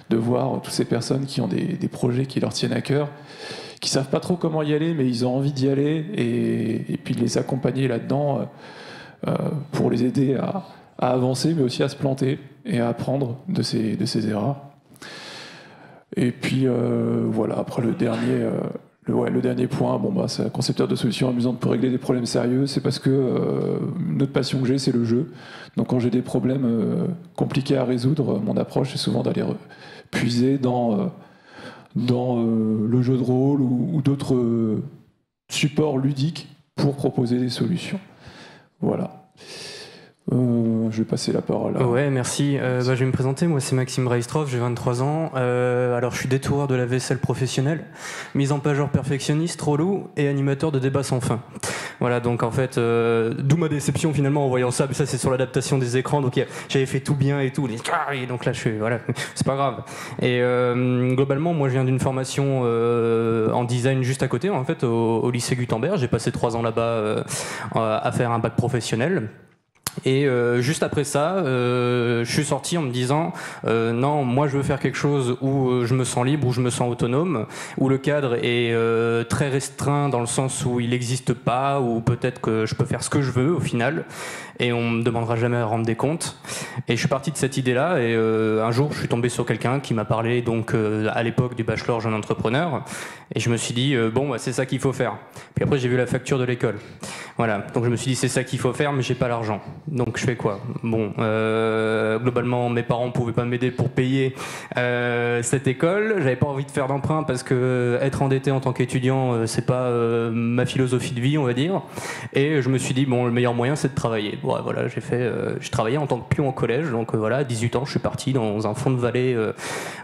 de voir toutes ces personnes qui ont des projets qui leur tiennent à cœur, qui savent pas trop comment y aller, mais ils ont envie d'y aller, et puis de les accompagner là-dedans pour les aider à avancer, mais aussi à se planter et à apprendre de ces erreurs. Et puis voilà, après le dernier point, c'est un concepteur de solutions amusantes pour régler des problèmes sérieux. C'est parce que notre passion que j'ai, c'est le jeu. Donc quand j'ai des problèmes compliqués à résoudre, mon approche, c'est souvent d'aller puiser dans le jeu de rôle ou d'autres supports ludiques pour proposer des solutions. Voilà. Je je vais passer la parole. Ouais, merci. Je vais me présenter. Moi, c'est Maxime Reistroff, j'ai 23 ans. Alors, je suis détoureur de la vaisselle professionnelle, mise en pageur perfectionniste, relou et animateur de débats sans fin. Voilà, donc en fait, d'où ma déception finalement en voyant ça. Mais ça, c'est sur l'adaptation des écrans. Donc, j'avais fait tout bien et tout. Et donc là, voilà, c'est pas grave. Et globalement, moi, je viens d'une formation en design juste à côté, en fait, au lycée Gutenberg. J'ai passé 3 ans là-bas à faire un bac professionnel. Et juste après ça, je suis sorti en me disant non, moi je veux faire quelque chose où je me sens libre, où je me sens autonome, où le cadre est très restreint dans le sens où il n'existe pas, ou peut-être que je peux faire ce que je veux au final, et on me demandera jamais à rendre des comptes. Et je suis parti de cette idée-là, et un jour je suis tombé sur quelqu'un qui m'a parlé donc à l'époque du bachelor jeune entrepreneur, et je me suis dit bon, bah, c'est ça qu'il faut faire. Puis après j'ai vu la facture de l'école. Voilà, donc je me suis dit c'est ça qu'il faut faire, mais j'ai pas l'argent. Donc je fais quoi? Bon, globalement mes parents pouvaient pas m'aider pour payer cette école. J'avais pas envie de faire d'emprunt parce que être endetté en tant qu'étudiant, c'est pas ma philosophie de vie, on va dire. Et je me suis dit bon, le meilleur moyen c'est de travailler. Bon, voilà, j'ai travaillé en tant que pion au collège. Donc voilà, à 18 ans, je suis parti dans un fond de vallée.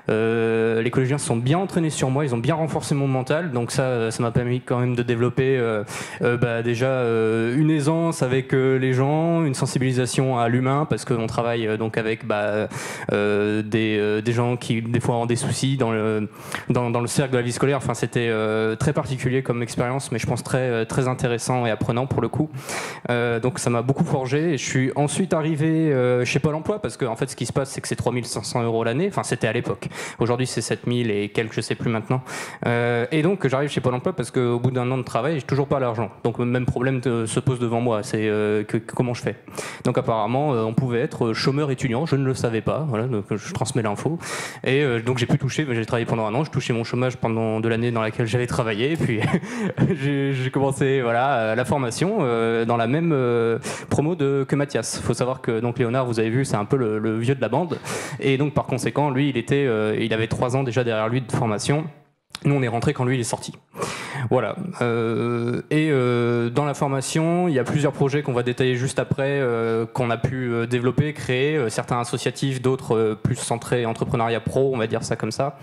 Les collégiens se sont bien entraînés sur moi, ils ont bien renforcé mon mental. Donc ça m'a permis quand même de développer déjà une aisance avec les gens, une sensibilisation à l'humain, parce qu'on travaille donc avec des gens qui des fois ont des soucis dans le cercle de la vie scolaire. Enfin, c'était très particulier comme expérience, mais je pense très très intéressant et apprenant pour le coup. Donc ça m'a beaucoup forgé. Et je suis ensuite arrivé chez Pôle Emploi, parce que en fait ce qui se passe c'est que c'est 3 500 € l'année. Enfin, c'était à l'époque. Aujourd'hui c'est 7 000 et quelques, je sais plus maintenant. Et donc j'arrive chez Pôle Emploi parce qu'au bout d'un an de travail, j'ai toujours pas l'argent. Donc le même problème se pose devant moi. C'est comment je fais. Donc apparemment on pouvait être chômeur étudiant, je ne le savais pas. Voilà, donc je transmets l'info. Et donc j'ai pu toucher. J'ai travaillé pendant un an. Je touchais mon chômage pendant de l'année dans laquelle j'avais travaillé. Et puis j'ai commencé la formation dans la même promo que Mathias. Il faut savoir que donc Léonard, vous avez vu, c'est un peu le vieux de la bande. Et donc par conséquent, lui, il avait 3 ans déjà derrière lui de formation. Nous, on est rentré quand lui, il est sorti. Voilà. Dans la formation, il y a plusieurs projets qu'on va détailler juste après, qu'on a pu développer, créer, certains associatifs, d'autres plus centrés entrepreneuriat pro, on va dire ça comme ça.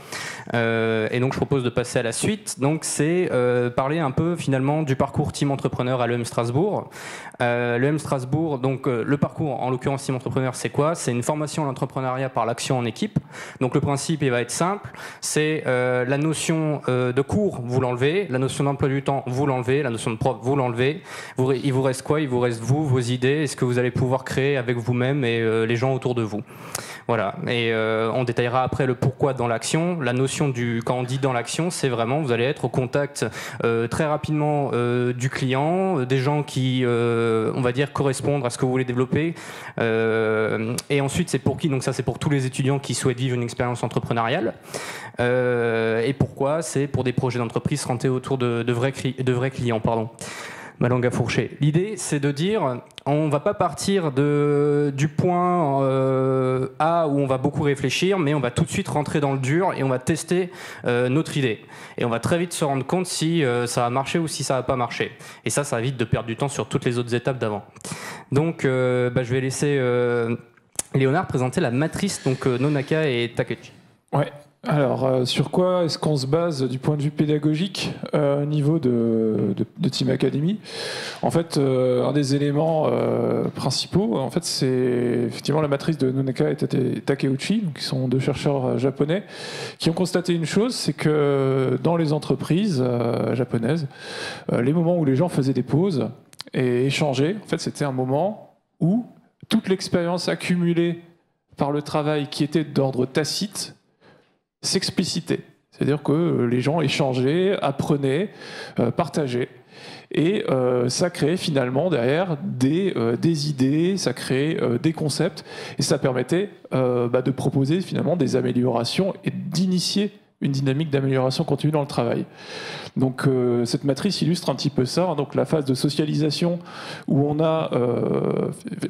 Et donc, je propose de passer à la suite. Donc, c'est parler un peu finalement du parcours Team Entrepreneur à l'EM Strasbourg. L'EM Strasbourg, donc le parcours, en l'occurrence Team Entrepreneur, c'est quoi? C'est une formation à l'entrepreneuriat par l'action en équipe. Donc, le principe, il va être simple. C'est la notion de cours, vous l'enlevez. La notion d'emploi du temps, vous l'enlevez. La notion de prof, vous l'enlevez. Il vous reste quoi? Il vous reste vous, vos idées, et ce que vous allez pouvoir créer avec vous-même et les gens autour de vous. Voilà. Et on détaillera après le pourquoi dans l'action. La notion quand on dit dans l'action, c'est vraiment, vous allez être au contact très rapidement du client, des gens qui, on va dire, correspondent à ce que vous voulez développer. Et ensuite, c'est pour qui? Donc ça, c'est pour tous les étudiants qui souhaitent vivre une expérience entrepreneuriale. Et pourquoi? C'est pour des projets d'entreprise rentrés autour de vrais clients, pardon. Ma langue a fourché. L'idée, c'est de dire, on va pas partir du point A où on va beaucoup réfléchir, mais on va tout de suite rentrer dans le dur et on va tester notre idée. Et on va très vite se rendre compte si ça va marcher ou si ça va pas marcher. Et ça va vite de perdre du temps sur toutes les autres étapes d'avant. Donc, je vais laisser Léonard présenter la matrice, donc Nonaka et Takeuchi. Ouais. Alors, sur quoi est-ce qu'on se base du point de vue pédagogique au niveau de Team Academy? En fait, un des éléments principaux, en fait, c'est effectivement la matrice de Nonaka et Takeuchi, qui sont 2 chercheurs japonais, qui ont constaté une chose, c'est que dans les entreprises japonaises, les moments où les gens faisaient des pauses et échangeaient, en fait, c'était un moment où toute l'expérience accumulée par le travail qui était d'ordre tacite s'explicitait. C'est-à-dire que les gens échangeaient, apprenaient, partageaient. Et ça crée finalement derrière des idées, ça crée des concepts, et ça permettait de proposer finalement des améliorations et d'initier une dynamique d'amélioration continue dans le travail. Donc cette matrice illustre un petit peu ça, hein, donc la phase de socialisation où on a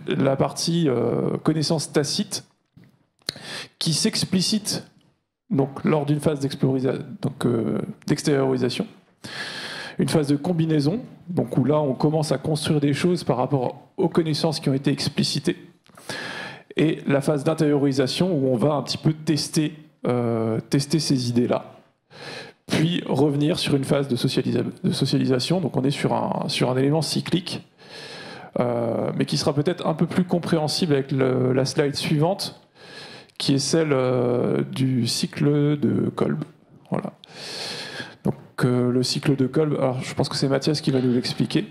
la partie connaissance tacite qui s'explicite donc, lors d'une phase d'extériorisation, une phase de combinaison, donc où là on commence à construire des choses par rapport aux connaissances qui ont été explicitées. et la phase d'intériorisation où on va un petit peu tester ces idées-là. Puis revenir sur une phase de socialisation, donc on est sur un élément cyclique, mais qui sera peut-être un peu plus compréhensible avec la slide suivante, qui est celle du cycle de Kolb. Voilà. Donc le cycle de Kolb, alors je pense que c'est Mathias qui va nous l'expliquer.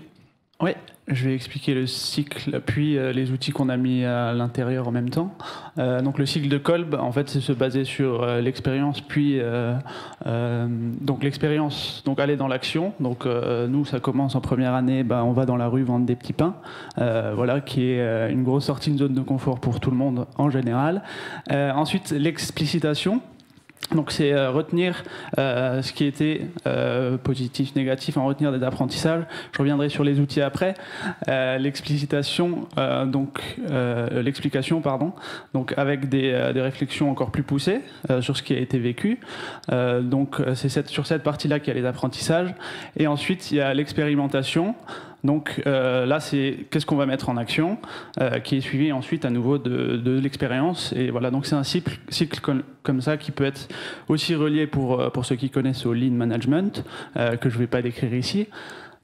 Oui, je vais expliquer le cycle, puis les outils qu'on a mis à l'intérieur en même temps. Donc le cycle de Kolb, en fait, c'est se baser sur l'expérience, puis donc l'expérience, donc aller dans l'action. Donc nous, ça commence en première année, on va dans la rue vendre des petits pains, voilà, qui est une grosse sortie de zone de confort pour tout le monde en général. Ensuite, l'explicitation. Donc c'est retenir ce qui était positif, négatif, en retenir des apprentissages. Je reviendrai sur les outils après. L'explicitation, l'explication, pardon, donc avec des réflexions encore plus poussées sur ce qui a été vécu. Donc c'est sur cette partie-là qu'il y a les apprentissages. Et ensuite, il y a l'expérimentation. Donc là, c'est qu'est-ce qu'on va mettre en action, qui est suivi ensuite à nouveau de l'expérience. Et voilà, donc c'est un cycle comme ça qui peut être aussi relié pour ceux qui connaissent au Lean Management, que je ne vais pas décrire ici.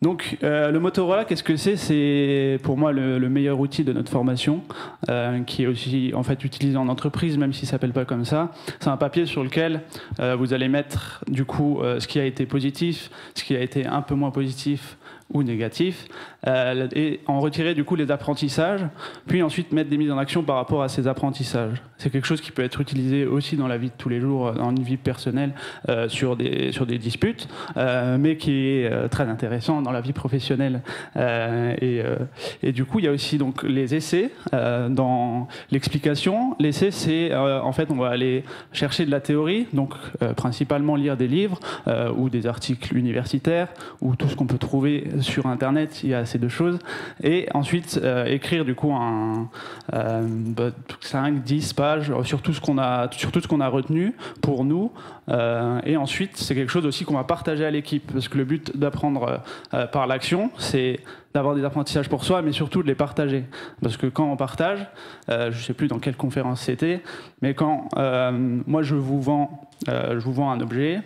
Donc le Motorola, qu'est-ce que c'est ? C'est pour moi le meilleur outil de notre formation, qui est aussi en fait utilisé en entreprise, même s'il ne s'appelle pas comme ça. C'est un papier sur lequel vous allez mettre du coup ce qui a été positif, ce qui a été un peu moins positif ou négatif, et en retirer du coup les apprentissages, puis ensuite mettre des mises en action par rapport à ces apprentissages. C'est quelque chose qui peut être utilisé aussi dans la vie de tous les jours, dans une vie personnelle, sur des disputes, mais qui est très intéressant dans la vie professionnelle. Et du coup, il y a aussi donc les essais dans l'explication. L'essai, c'est en fait, on va aller chercher de la théorie, donc principalement lire des livres ou des articles universitaires ou tout ce qu'on peut trouver sur Internet. Il y a assez de choses. Et ensuite, écrire du coup 5-10 pages sur tout ce qu'on a retenu pour nous. Et ensuite, c'est quelque chose aussi qu'on va partager à l'équipe, parce que le but d'apprendre par l'action, c'est d'avoir des apprentissages pour soi, mais surtout de les partager. Parce que quand on partage, je ne sais plus dans quelle conférence c'était, mais quand moi je vous vends un objet,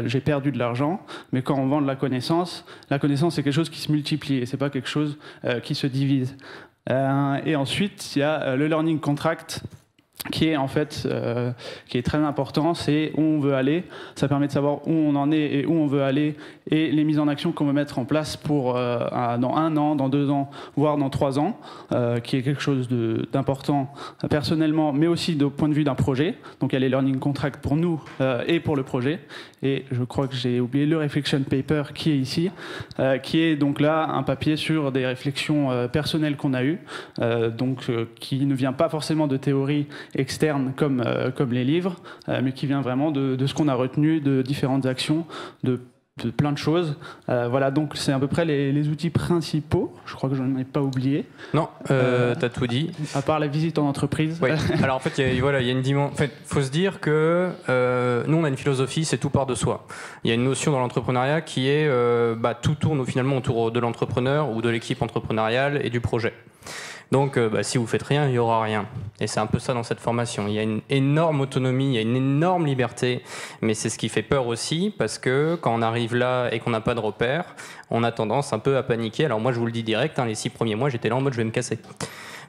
j'ai perdu de l'argent, mais quand on vend de la connaissance c'est quelque chose qui se multiplie, et c'est pas quelque chose qui se divise. Et ensuite, il y a le learning contract, qui est en fait qui est très important, c'est où on veut aller. Ça permet de savoir où on en est et où on veut aller, et les mises en action qu'on veut mettre en place pour dans 1 an, dans 2 ans, voire dans 3 ans, qui est quelque chose d'important personnellement, mais aussi du point de vue d'un projet. Donc il y a les learning contracts pour nous et pour le projet. Et je crois que j'ai oublié le reflection paper qui est ici, qui est donc là un papier sur des réflexions personnelles qu'on a eues, qui ne vient pas forcément de théorie externe comme les livres, mais qui vient vraiment de ce qu'on a retenu, de différentes actions, de plein de choses. Voilà, donc c'est à peu près les outils principaux. Je crois que je n'en ai pas oublié. Non, t'as tout dit. À part la visite en entreprise. Oui. Alors en fait, il y a une dimension. En fait, faut se dire que nous, on a une philosophie, c'est tout part de soi. Il y a une notion dans l'entrepreneuriat qui est tout tourne finalement autour de l'entrepreneur ou de l'équipe entrepreneuriale et du projet. Donc, si vous faites rien, il n'y aura rien. Et c'est un peu ça dans cette formation. Il y a une énorme autonomie, il y a une énorme liberté, mais c'est ce qui fait peur aussi, parce que quand on arrive là et qu'on n'a pas de repères, on a tendance un peu à paniquer. Alors moi, je vous le dis direct, les 6 premiers mois, j'étais là en mode je vais me casser.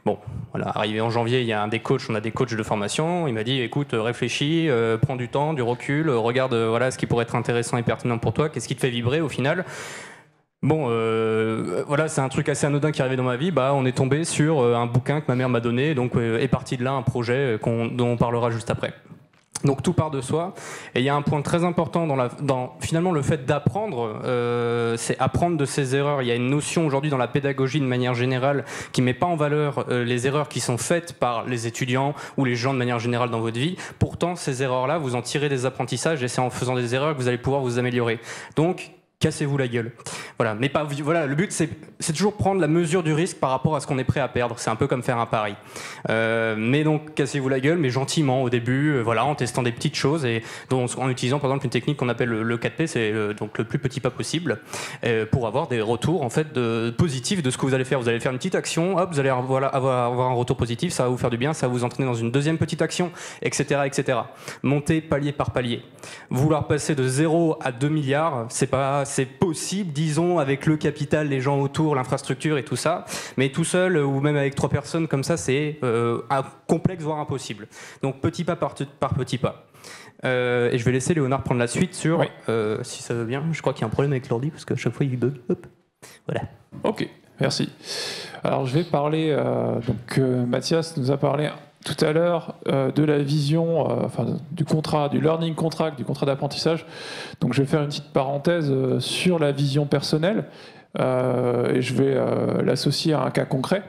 Bon, voilà, arrivé en janvier, il y a on a des coachs de formation, il m'a dit, écoute, réfléchis, prends du temps, du recul, regarde ce qui pourrait être intéressant et pertinent pour toi, qu'est-ce qui te fait vibrer au final ? Bon, voilà, c'est un truc assez anodin qui est arrivé dans ma vie. On est tombé sur un bouquin que ma mère m'a donné, donc est parti de là un projet dont on parlera juste après. Donc tout part de soi. Et il y a un point très important dans finalement le fait d'apprendre, c'est apprendre de ses erreurs. Il y a une notion aujourd'hui dans la pédagogie de manière générale qui met pas en valeur les erreurs qui sont faites par les étudiants ou les gens de manière générale dans votre vie. Pourtant, ces erreurs-là, vous en tirez des apprentissages et c'est en faisant des erreurs que vous allez pouvoir vous améliorer. Donc, cassez-vous la gueule. Voilà, mais pas, voilà, le but c'est toujours prendre la mesure du risque par rapport à ce qu'on est prêt à perdre. C'est un peu comme faire un pari. Mais donc cassez-vous la gueule, mais gentiment au début, voilà, en testant des petites choses et donc, en utilisant par exemple une technique qu'on appelle le 4P, c'est donc le plus petit pas possible, pour avoir des retours en fait positifs de ce que vous allez faire. Vous allez faire une petite action, hop, vous allez avoir un retour positif, ça va vous faire du bien, ça va vous entraîner dans une deuxième petite action, etc., etc. Monter palier par palier. Vouloir passer de 0 à 2 milliards, c'est possible, disons, avec le capital, les gens autour, l'infrastructure et tout ça, mais tout seul ou même avec 3 personnes comme ça, c'est complexe, voire impossible. Donc petit pas par petit pas. Et je vais laisser Léonard prendre la suite sur, oui. Si ça veut bien, je crois qu'il y a un problème avec l'ordi, parce qu'à chaque fois il bug. Hop. Voilà. Ok, merci. Alors je vais parler, Mathias nous a parlé tout à l'heure de la vision, du contrat, du learning contract, du contrat d'apprentissage. Donc je vais faire une petite parenthèse sur la vision personnelle et je vais l'associer à un cas concret.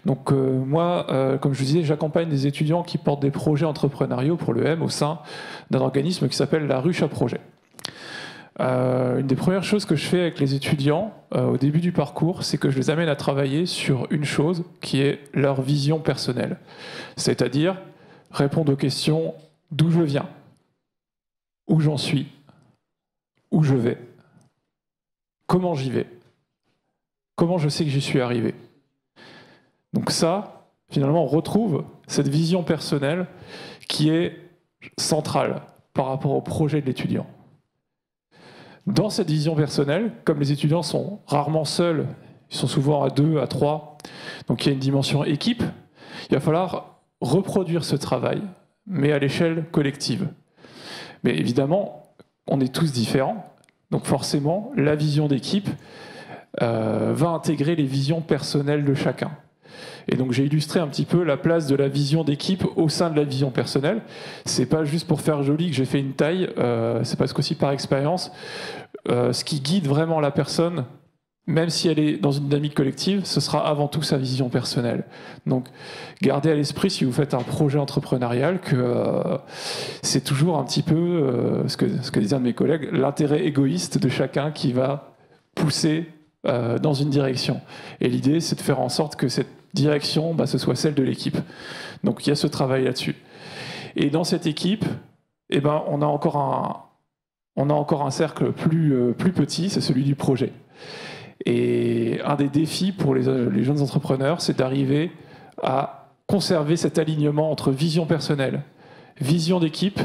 Donc moi, comme je vous disais, j'accompagne des étudiants qui portent des projets entrepreneuriaux pour le M au sein d'un organisme qui s'appelle la Ruche à Projet. Une des premières choses que je fais avec les étudiants au début du parcours, c'est que je les amène à travailler sur une chose qui est leur vision personnelle. C'est-à-dire répondre aux questions d'où je viens, où j'en suis, où je vais, comment j'y vais, comment je sais que j'y suis arrivé. Donc ça, finalement, on retrouve cette vision personnelle qui est centrale par rapport au projet de l'étudiant. Dans cette vision personnelle, comme les étudiants sont rarement seuls, ils sont souvent à 2, à 3, donc il y a une dimension équipe, il va falloir reproduire ce travail, mais à l'échelle collective. Mais évidemment, on est tous différents, donc forcément, la vision d'équipe va intégrer les visions personnelles de chacun. Et donc j'ai illustré un petit peu la place de la vision d'équipe au sein de la vision personnelle. C'est pas juste pour faire joli que j'ai fait une taille, c'est parce qu'aussi par expérience, ce qui guide vraiment la personne, même si elle est dans une dynamique collective, ce sera avant tout sa vision personnelle. Donc gardez à l'esprit, si vous faites un projet entrepreneurial, que c'est toujours un petit peu ce que disaient un de mes collègues, l'intérêt égoïste de chacun qui va pousser dans une direction. Et l'idée, c'est de faire en sorte que cette direction, ce soit celle de l'équipe. Donc il y a ce travail là-dessus. Et dans cette équipe, on a encore un cercle plus petit, c'est celui du projet. Et un des défis pour les jeunes entrepreneurs, c'est d'arriver à conserver cet alignement entre vision personnelle, vision d'équipe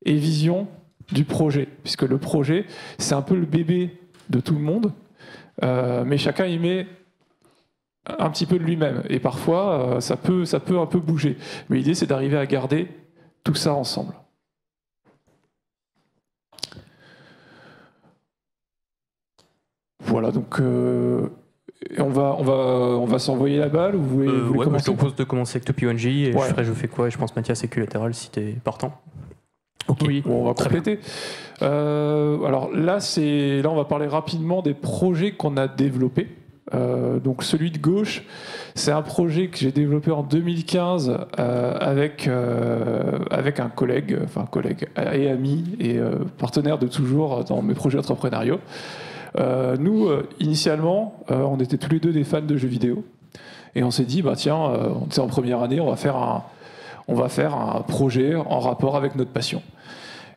et vision du projet. Puisque le projet, c'est un peu le bébé de tout le monde, mais chacun y met un petit peu de lui-même. Et parfois, ça peut un peu bouger. Mais l'idée, c'est d'arriver à garder tout ça ensemble. Voilà, donc on va s'envoyer la balle ou vous voulez commencer? Je te propose de commencer avec Topi1j et je fais quoi? Je pense Mathias équilatéral si t'es partant. Okay. Oui, on va compléter. Alors là, on va parler rapidement des projets qu'on a développés. Donc celui de gauche, c'est un projet que j'ai développé en 2015 avec un collègue et ami et partenaire de toujours dans mes projets entrepreneuriaux. Nous, initialement, on était tous les deux des fans de jeux vidéo et on s'est dit, tiens, on était en première année, on va faire un projet en rapport avec notre passion.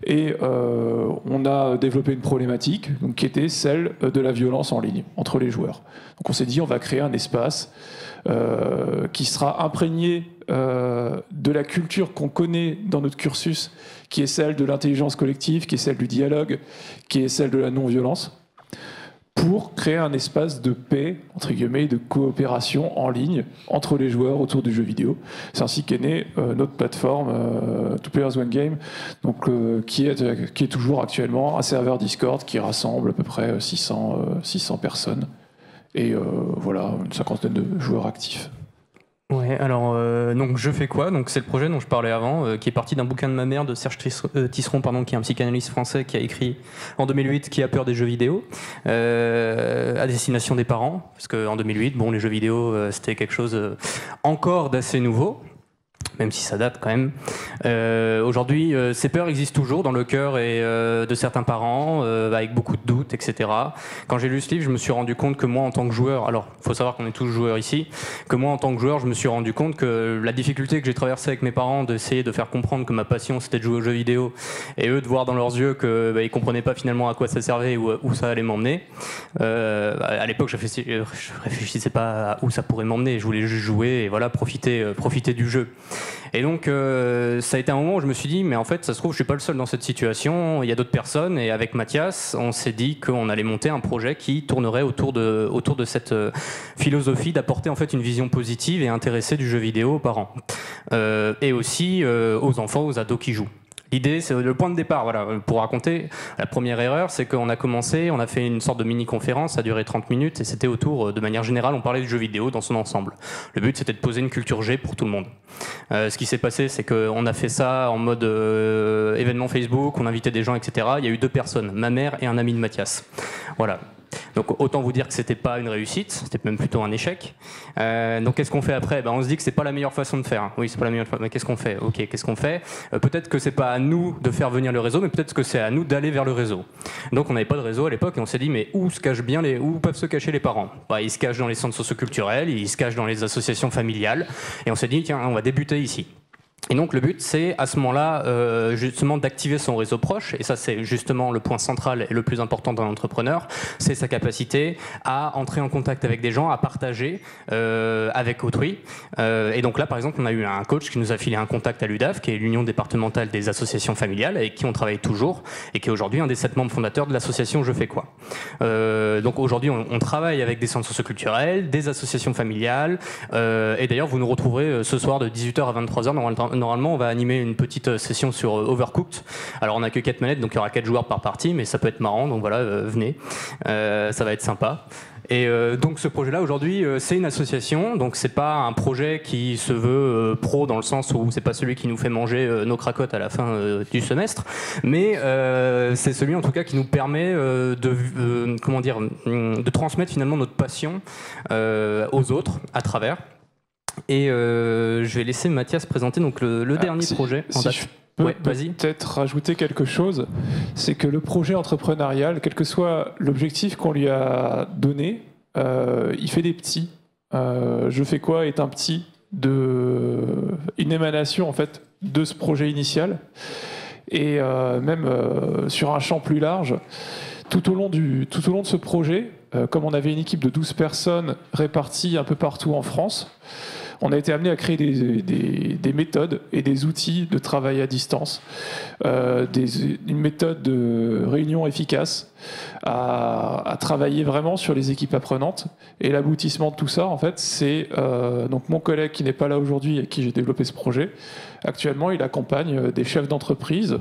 Et on a développé une problématique qui était celle de la violence en ligne entre les joueurs. Donc on s'est dit on va créer un espace qui sera imprégné de la culture qu'on connaît dans notre cursus, qui est celle de l'intelligence collective, qui est celle du dialogue, qui est celle de la non-violence, pour créer un espace de paix, entre guillemets, de coopération en ligne entre les joueurs autour du jeu vidéo. C'est ainsi qu'est née notre plateforme Two Players One Game, donc, qui est toujours actuellement un serveur Discord qui rassemble à peu près 600 personnes et voilà, une cinquantaine de joueurs actifs. Ouais, alors donc je fais quoi? Donc c'est le projet dont je parlais avant, qui est parti d'un bouquin de ma mère, de Serge Tisseron, qui est un psychanalyste français qui a écrit en 2008 Qui a peur des jeux vidéo, à destination des parents, parce qu'en 2008, les jeux vidéo c'était quelque chose encore d'assez nouveau. même si ça date quand même. Aujourd'hui, ces peurs existent toujours dans le cœur et de certains parents, avec beaucoup de doutes, etc. Quand j'ai lu ce livre, je me suis rendu compte que moi, en tant que joueur, alors il faut savoir qu'on est tous joueurs ici, que moi, en tant que joueur, je me suis rendu compte que la difficulté que j'ai traversée avec mes parents d'essayer de faire comprendre que ma passion c'était de jouer aux jeux vidéo, et eux de voir dans leurs yeux qu'ils ne comprenaient pas finalement à quoi ça servait ou où ça allait m'emmener. À l'époque, je réfléchissais pas à où ça pourrait m'emmener, je voulais juste jouer et voilà, profiter du jeu. Et donc ça a été un moment où je me suis dit, mais en fait ça se trouve je suis pas le seul dans cette situation, il y a d'autres personnes, et avec Mathias on s'est dit qu'on allait monter un projet qui tournerait autour de cette philosophie d'apporter en fait une vision positive et intéressée du jeu vidéo aux parents, et aussi aux enfants, aux ados qui jouent. L'idée, c'est le point de départ, voilà, pour raconter. La première erreur, c'est qu'on a commencé, on a fait une sorte de mini-conférence, ça a duré 30 minutes, et c'était autour, de manière générale, on parlait du jeu vidéo dans son ensemble. Le but, c'était de poser une culture G pour tout le monde. Ce qui s'est passé, c'est qu'on a fait ça en mode événement Facebook, on invitait des gens, etc. Il y a eu 2 personnes, ma mère et un ami de Mathias. Voilà. Donc autant vous dire que c'était pas une réussite, c'était même plutôt un échec. Donc qu'est-ce qu'on fait après ? On se dit que c'est pas la meilleure façon de faire. Oui, c'est pas la meilleure façon. Mais qu'est-ce qu'on fait ? Ok, qu'est-ce qu'on fait ? Peut-être que c'est pas à nous de faire venir le réseau, mais peut-être que c'est à nous d'aller vers le réseau. Donc on n'avait pas de réseau à l'époque et on s'est dit mais où peuvent se cacher les parents ? Ils se cachent dans les centres socioculturels, ils se cachent dans les associations familiales, et on s'est dit tiens, on va débuter ici. Et donc le but, c'est à ce moment-là justement d'activer son réseau proche, et ça c'est justement le point central et le plus important d'un entrepreneur, c'est sa capacité à entrer en contact avec des gens, à partager avec autrui. Et donc là par exemple on a eu un coach qui nous a filé un contact à l'UDAF, qui est l'Union départementale des associations familiales, avec qui on travaille toujours, et qui est aujourd'hui un des 7 membres fondateurs de l'association Je fais quoi. Donc aujourd'hui on travaille avec des centres socioculturels, des associations familiales, et d'ailleurs vous nous retrouverez ce soir de 18h à 23h normalement, on va animer une petite session sur Overcooked. Alors, on n'a que 4 manettes, donc il y aura 4 joueurs par partie, mais ça peut être marrant, donc voilà, venez. Ça va être sympa. Et donc, ce projet-là, aujourd'hui, c'est une association. Donc, c'est pas un projet qui se veut pro dans le sens où c'est pas celui qui nous fait manger nos cracottes à la fin du semestre, mais c'est celui, en tout cas, qui nous permet de transmettre finalement notre passion aux autres à travers. Et je vais laisser Mathias présenter donc le dernier projet en date. Je peux peut-être rajouter quelque chose, c'est que le projet entrepreneurial, quel que soit l'objectif qu'on lui a donné, il fait des petits. Je fais quoi est un petit une émanation en fait de ce projet initial, et même sur un champ plus large, tout au long de ce projet, comme on avait une équipe de 12 personnes réparties un peu partout en France, on a été amené à créer des méthodes et des outils de travail à distance, une méthode de réunion efficace, à travailler vraiment sur les équipes apprenantes. Et l'aboutissement de tout ça, en fait, c'est donc mon collègue qui n'est pas là aujourd'hui et avec qui j'ai développé ce projet. Actuellement, il accompagne des chefs d'entreprise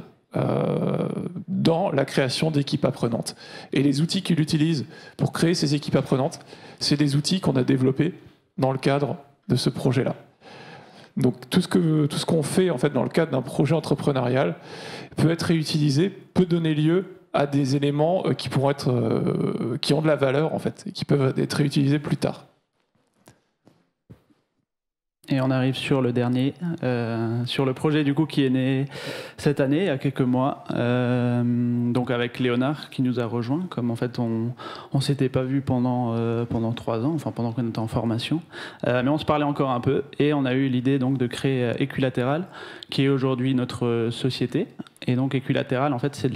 dans la création d'équipes apprenantes. Et les outils qu'il utilise pour créer ces équipes apprenantes, c'est des outils qu'on a développés dans le cadre de ce projet-là. Donc tout ce qu'on fait en fait dans le cadre d'un projet entrepreneurial peut être réutilisé, peut donner lieu à des éléments qui pourront être qui ont de la valeur en fait et qui peuvent être réutilisés plus tard. Et on arrive sur le dernier, sur le projet du coup qui est né cette année, il y a quelques mois, donc avec Léonard qui nous a rejoint, comme en fait on s'était pas vu pendant 3 ans, enfin pendant qu'on était en formation, mais on se parlait encore un peu, et on a eu l'idée donc de créer Equilatéral, qui est aujourd'hui notre société. Et donc Equilatéral, en fait, c'est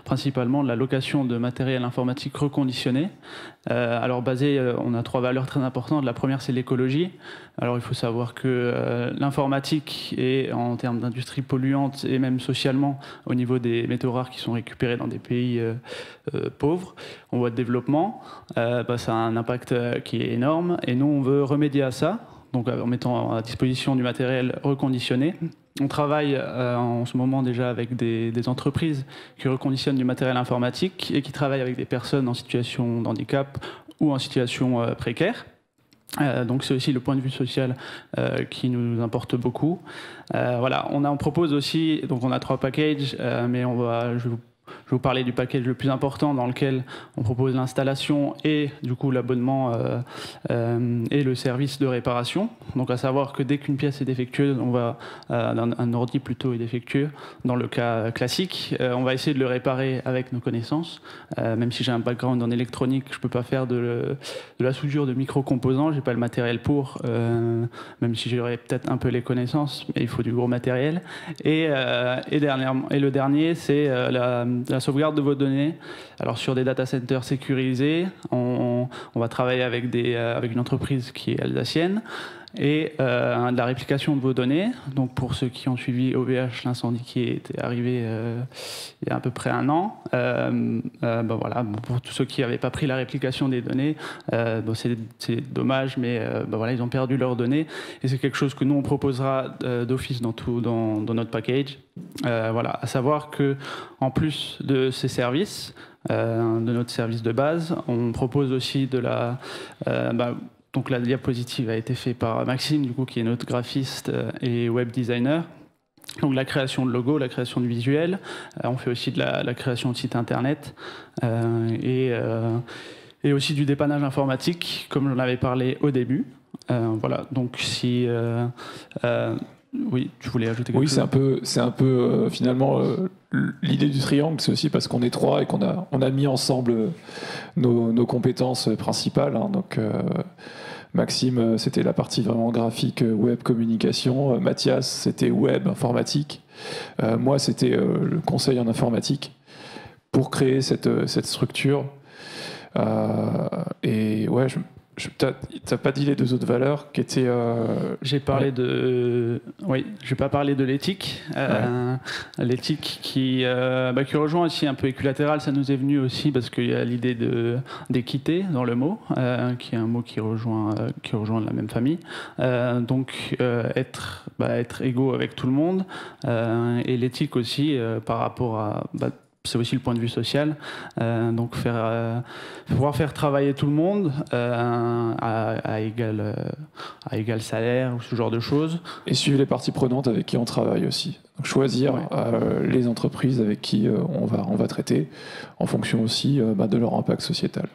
principalement de la location de matériel informatique reconditionné. Alors on a 3 valeurs très importantes. La première, c'est l'écologie. Alors il faut savoir que l'informatique est, en termes d'industrie polluante et même socialement, au niveau des métaux rares qui sont récupérés dans des pays pauvres, en voie de développement, ça a un impact qui est énorme. Et nous, on veut remédier à ça, donc en mettant à disposition du matériel reconditionné. On travaille en ce moment déjà avec des entreprises qui reconditionnent du matériel informatique et qui travaillent avec des personnes en situation de handicap ou en situation précaire. Donc c'est aussi le point de vue social qui nous importe beaucoup. Voilà, on propose aussi, donc on a 3 packages, mais je vais vous vais vous parler du package le plus important dans lequel on propose l'installation et du coup l'abonnement et le service de réparation. Donc à savoir que dès qu'une pièce est défectueuse, on va un ordi plutôt est défectueux, dans le cas classique, on va essayer de le réparer avec nos connaissances. Même si j'ai un background en électronique, je peux pas faire de la soudure de micro-composants, j'ai pas le matériel pour, même si j'aurais peut-être un peu les connaissances, mais il faut du gros matériel. Et le dernier, c'est la sauvegarde de vos données. Alors sur des data centers sécurisés, on va travailler avec une entreprise qui est alsacienne, et de la réplication de vos données. Donc pour ceux qui ont suivi OVH, l'incendie qui était arrivé il y a à peu près 1 an, voilà, pour tous ceux qui n'avaient pas pris la réplication des données, c'est dommage, mais voilà, ils ont perdu leurs données, et c'est quelque chose que nous on proposera d'office dans notre package. Voilà, à savoir que en plus de ces services, de notre service de base, on propose aussi donc la diapositive a été faite par Maxime, du coup, qui est notre graphiste et web designer. Donc la création de logos, la création de visuels. On fait aussi de la création de sites internet et aussi du dépannage informatique, comme j'en avais parlé au début. Voilà. Donc si oui, tu voulais ajouter quelque chose? Oui, c'est un peu finalement l'idée du triangle, c'est aussi parce qu'on est 3 et qu'on a mis ensemble nos compétences principales. Hein, donc Maxime, c'était la partie vraiment graphique, web, communication. Mathias, c'était web, informatique. Moi, c'était le conseil en informatique pour créer cette structure. Et ouais, t'as pas dit les 2 autres valeurs qui étaient... J'ai parlé de... Oui, je vais pas parler de l'éthique. L'éthique qui rejoint aussi un peu équilatéral, ça nous est venu aussi parce qu'il y a l'idée d'équité dans le mot, qui est un mot qui rejoint la même famille. Donc être égaux avec tout le monde, et l'éthique aussi par rapport à... c'est aussi le point de vue social, donc pouvoir faire travailler tout le monde à égal salaire ou ce genre de choses. Et suivre les parties prenantes avec qui on travaille aussi. Donc choisir les entreprises avec qui on va traiter en fonction aussi de leur impact sociétal.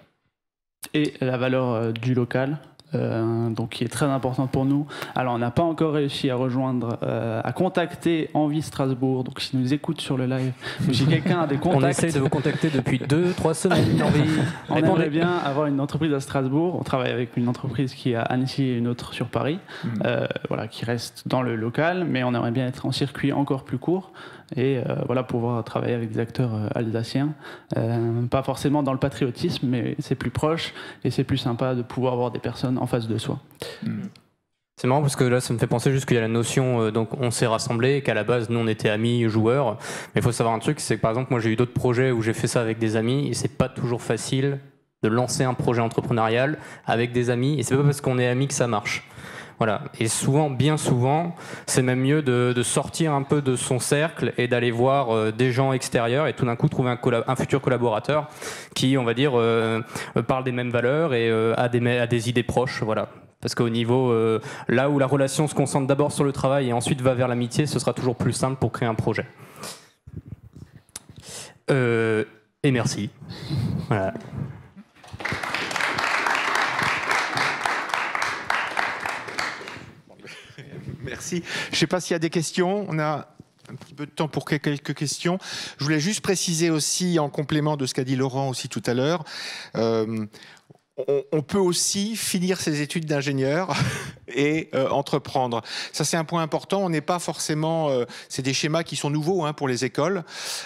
Et la valeur du local. Donc qui est très importante pour nous. Alors on n'a pas encore réussi à contacter Envie Strasbourg, donc s'ils nous écoutent sur le live, ou si quelqu'un a des contacts... On essaie de vous contacter depuis 2-3 semaines. On aimerait bien avoir une entreprise à Strasbourg. On travaille avec une entreprise qui est à Annecy et une autre sur Paris, voilà, qui reste dans le local, mais on aimerait bien être en circuit encore plus court et voilà, pouvoir travailler avec des acteurs alsaciens, pas forcément dans le patriotisme, mais c'est plus proche et c'est plus sympa de pouvoir avoir des personnes en face de soi. C'est marrant parce que là ça me fait penser juste qu'il y a la notion donc on s'est rassemblés et qu'à la base nous on était amis joueurs, mais il faut savoir un truc, c'est que par exemple moi j'ai eu d'autres projets où j'ai fait ça avec des amis et c'est pas toujours facile de lancer un projet entrepreneurial avec des amis, et c'est pas parce qu'on est amis que ça marche. Voilà. Et souvent, bien souvent, c'est même mieux de sortir un peu de son cercle et d'aller voir des gens extérieurs et tout d'un coup trouver un futur collaborateur qui, on va dire, parle des mêmes valeurs et a des idées proches. Voilà. Parce qu'au niveau, là où la relation se concentre d'abord sur le travail et ensuite va vers l'amitié, ce sera toujours plus simple pour créer un projet. Et merci. Voilà. Merci. Je ne sais pas s'il y a des questions. On a un petit peu de temps pour quelques questions. Je voulais juste préciser aussi, en complément de ce qu'a dit Laurent aussi tout à l'heure, on peut aussi finir ses études d'ingénieur et entreprendre. Ça, c'est un point important. On n'est pas forcément... c'est des schémas qui sont nouveaux pour les écoles.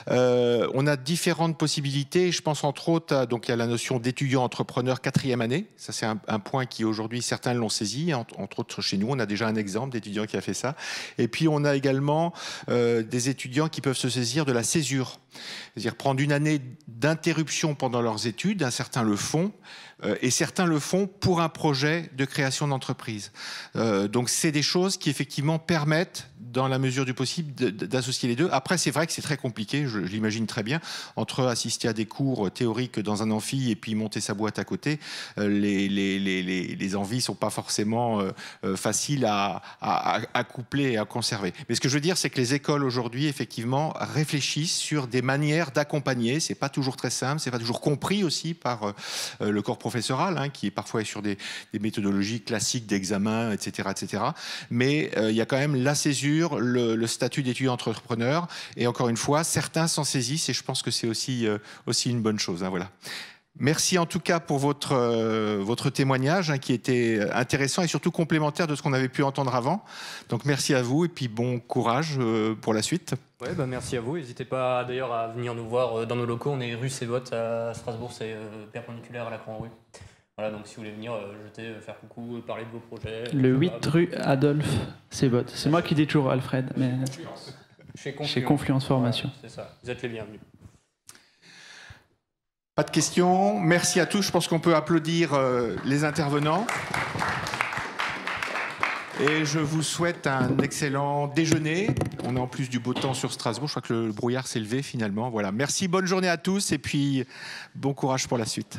On a différentes possibilités. Je pense entre autres, donc il y a la notion d'étudiant entrepreneur 4e année. Ça, c'est un point qui aujourd'hui, certains l'ont saisi. Entre autres, chez nous, on a déjà un exemple d'étudiant qui a fait ça. Et puis, on a également des étudiants qui peuvent se saisir de la césure. C'est-à-dire prendre une année d'interruption pendant leurs études. Certains le font. Et certains le font pour un projet de création d'entreprise. Donc c'est des choses qui effectivement permettent dans la mesure du possible, d'associer les deux. Après, c'est vrai que c'est très compliqué, je l'imagine très bien, entre assister à des cours théoriques dans un amphi et puis monter sa boîte à côté. Les envies ne sont pas forcément faciles à coupler et à conserver. Mais ce que je veux dire, c'est que les écoles aujourd'hui, effectivement, réfléchissent sur des manières d'accompagner. C'est pas toujours très simple, c'est pas toujours compris aussi par le corps professoral, hein, qui est parfois sur des méthodologies classiques d'examen, etc., etc. Mais il y a quand même la césure, le statut d'étudiant-entrepreneur, et encore une fois, certains s'en saisissent, et je pense que c'est aussi une bonne chose. Hein, voilà. Merci en tout cas pour votre témoignage, hein, qui était intéressant et surtout complémentaire de ce qu'on avait pu entendre avant. Donc merci à vous et puis bon courage pour la suite. Ouais, bah merci à vous. N'hésitez pas d'ailleurs à venir nous voir dans nos locaux. On est rue Sébotte à Strasbourg, c'est perpendiculaire à la Grande-Rue. Voilà, donc si vous voulez venir jeter, faire coucou, parler de vos projets. Le 8 rue Adolphe Sébotte. C'est moi qui dis toujours Alfred, mais chez Confluence Formation. Ouais, c'est ça, vous êtes les bienvenus. Pas de questions. Merci à tous. Je pense qu'on peut applaudir les intervenants. Et je vous souhaite un excellent déjeuner. On a en plus du beau temps sur Strasbourg. Je crois que le brouillard s'est levé finalement. Voilà. Merci, bonne journée à tous et puis bon courage pour la suite.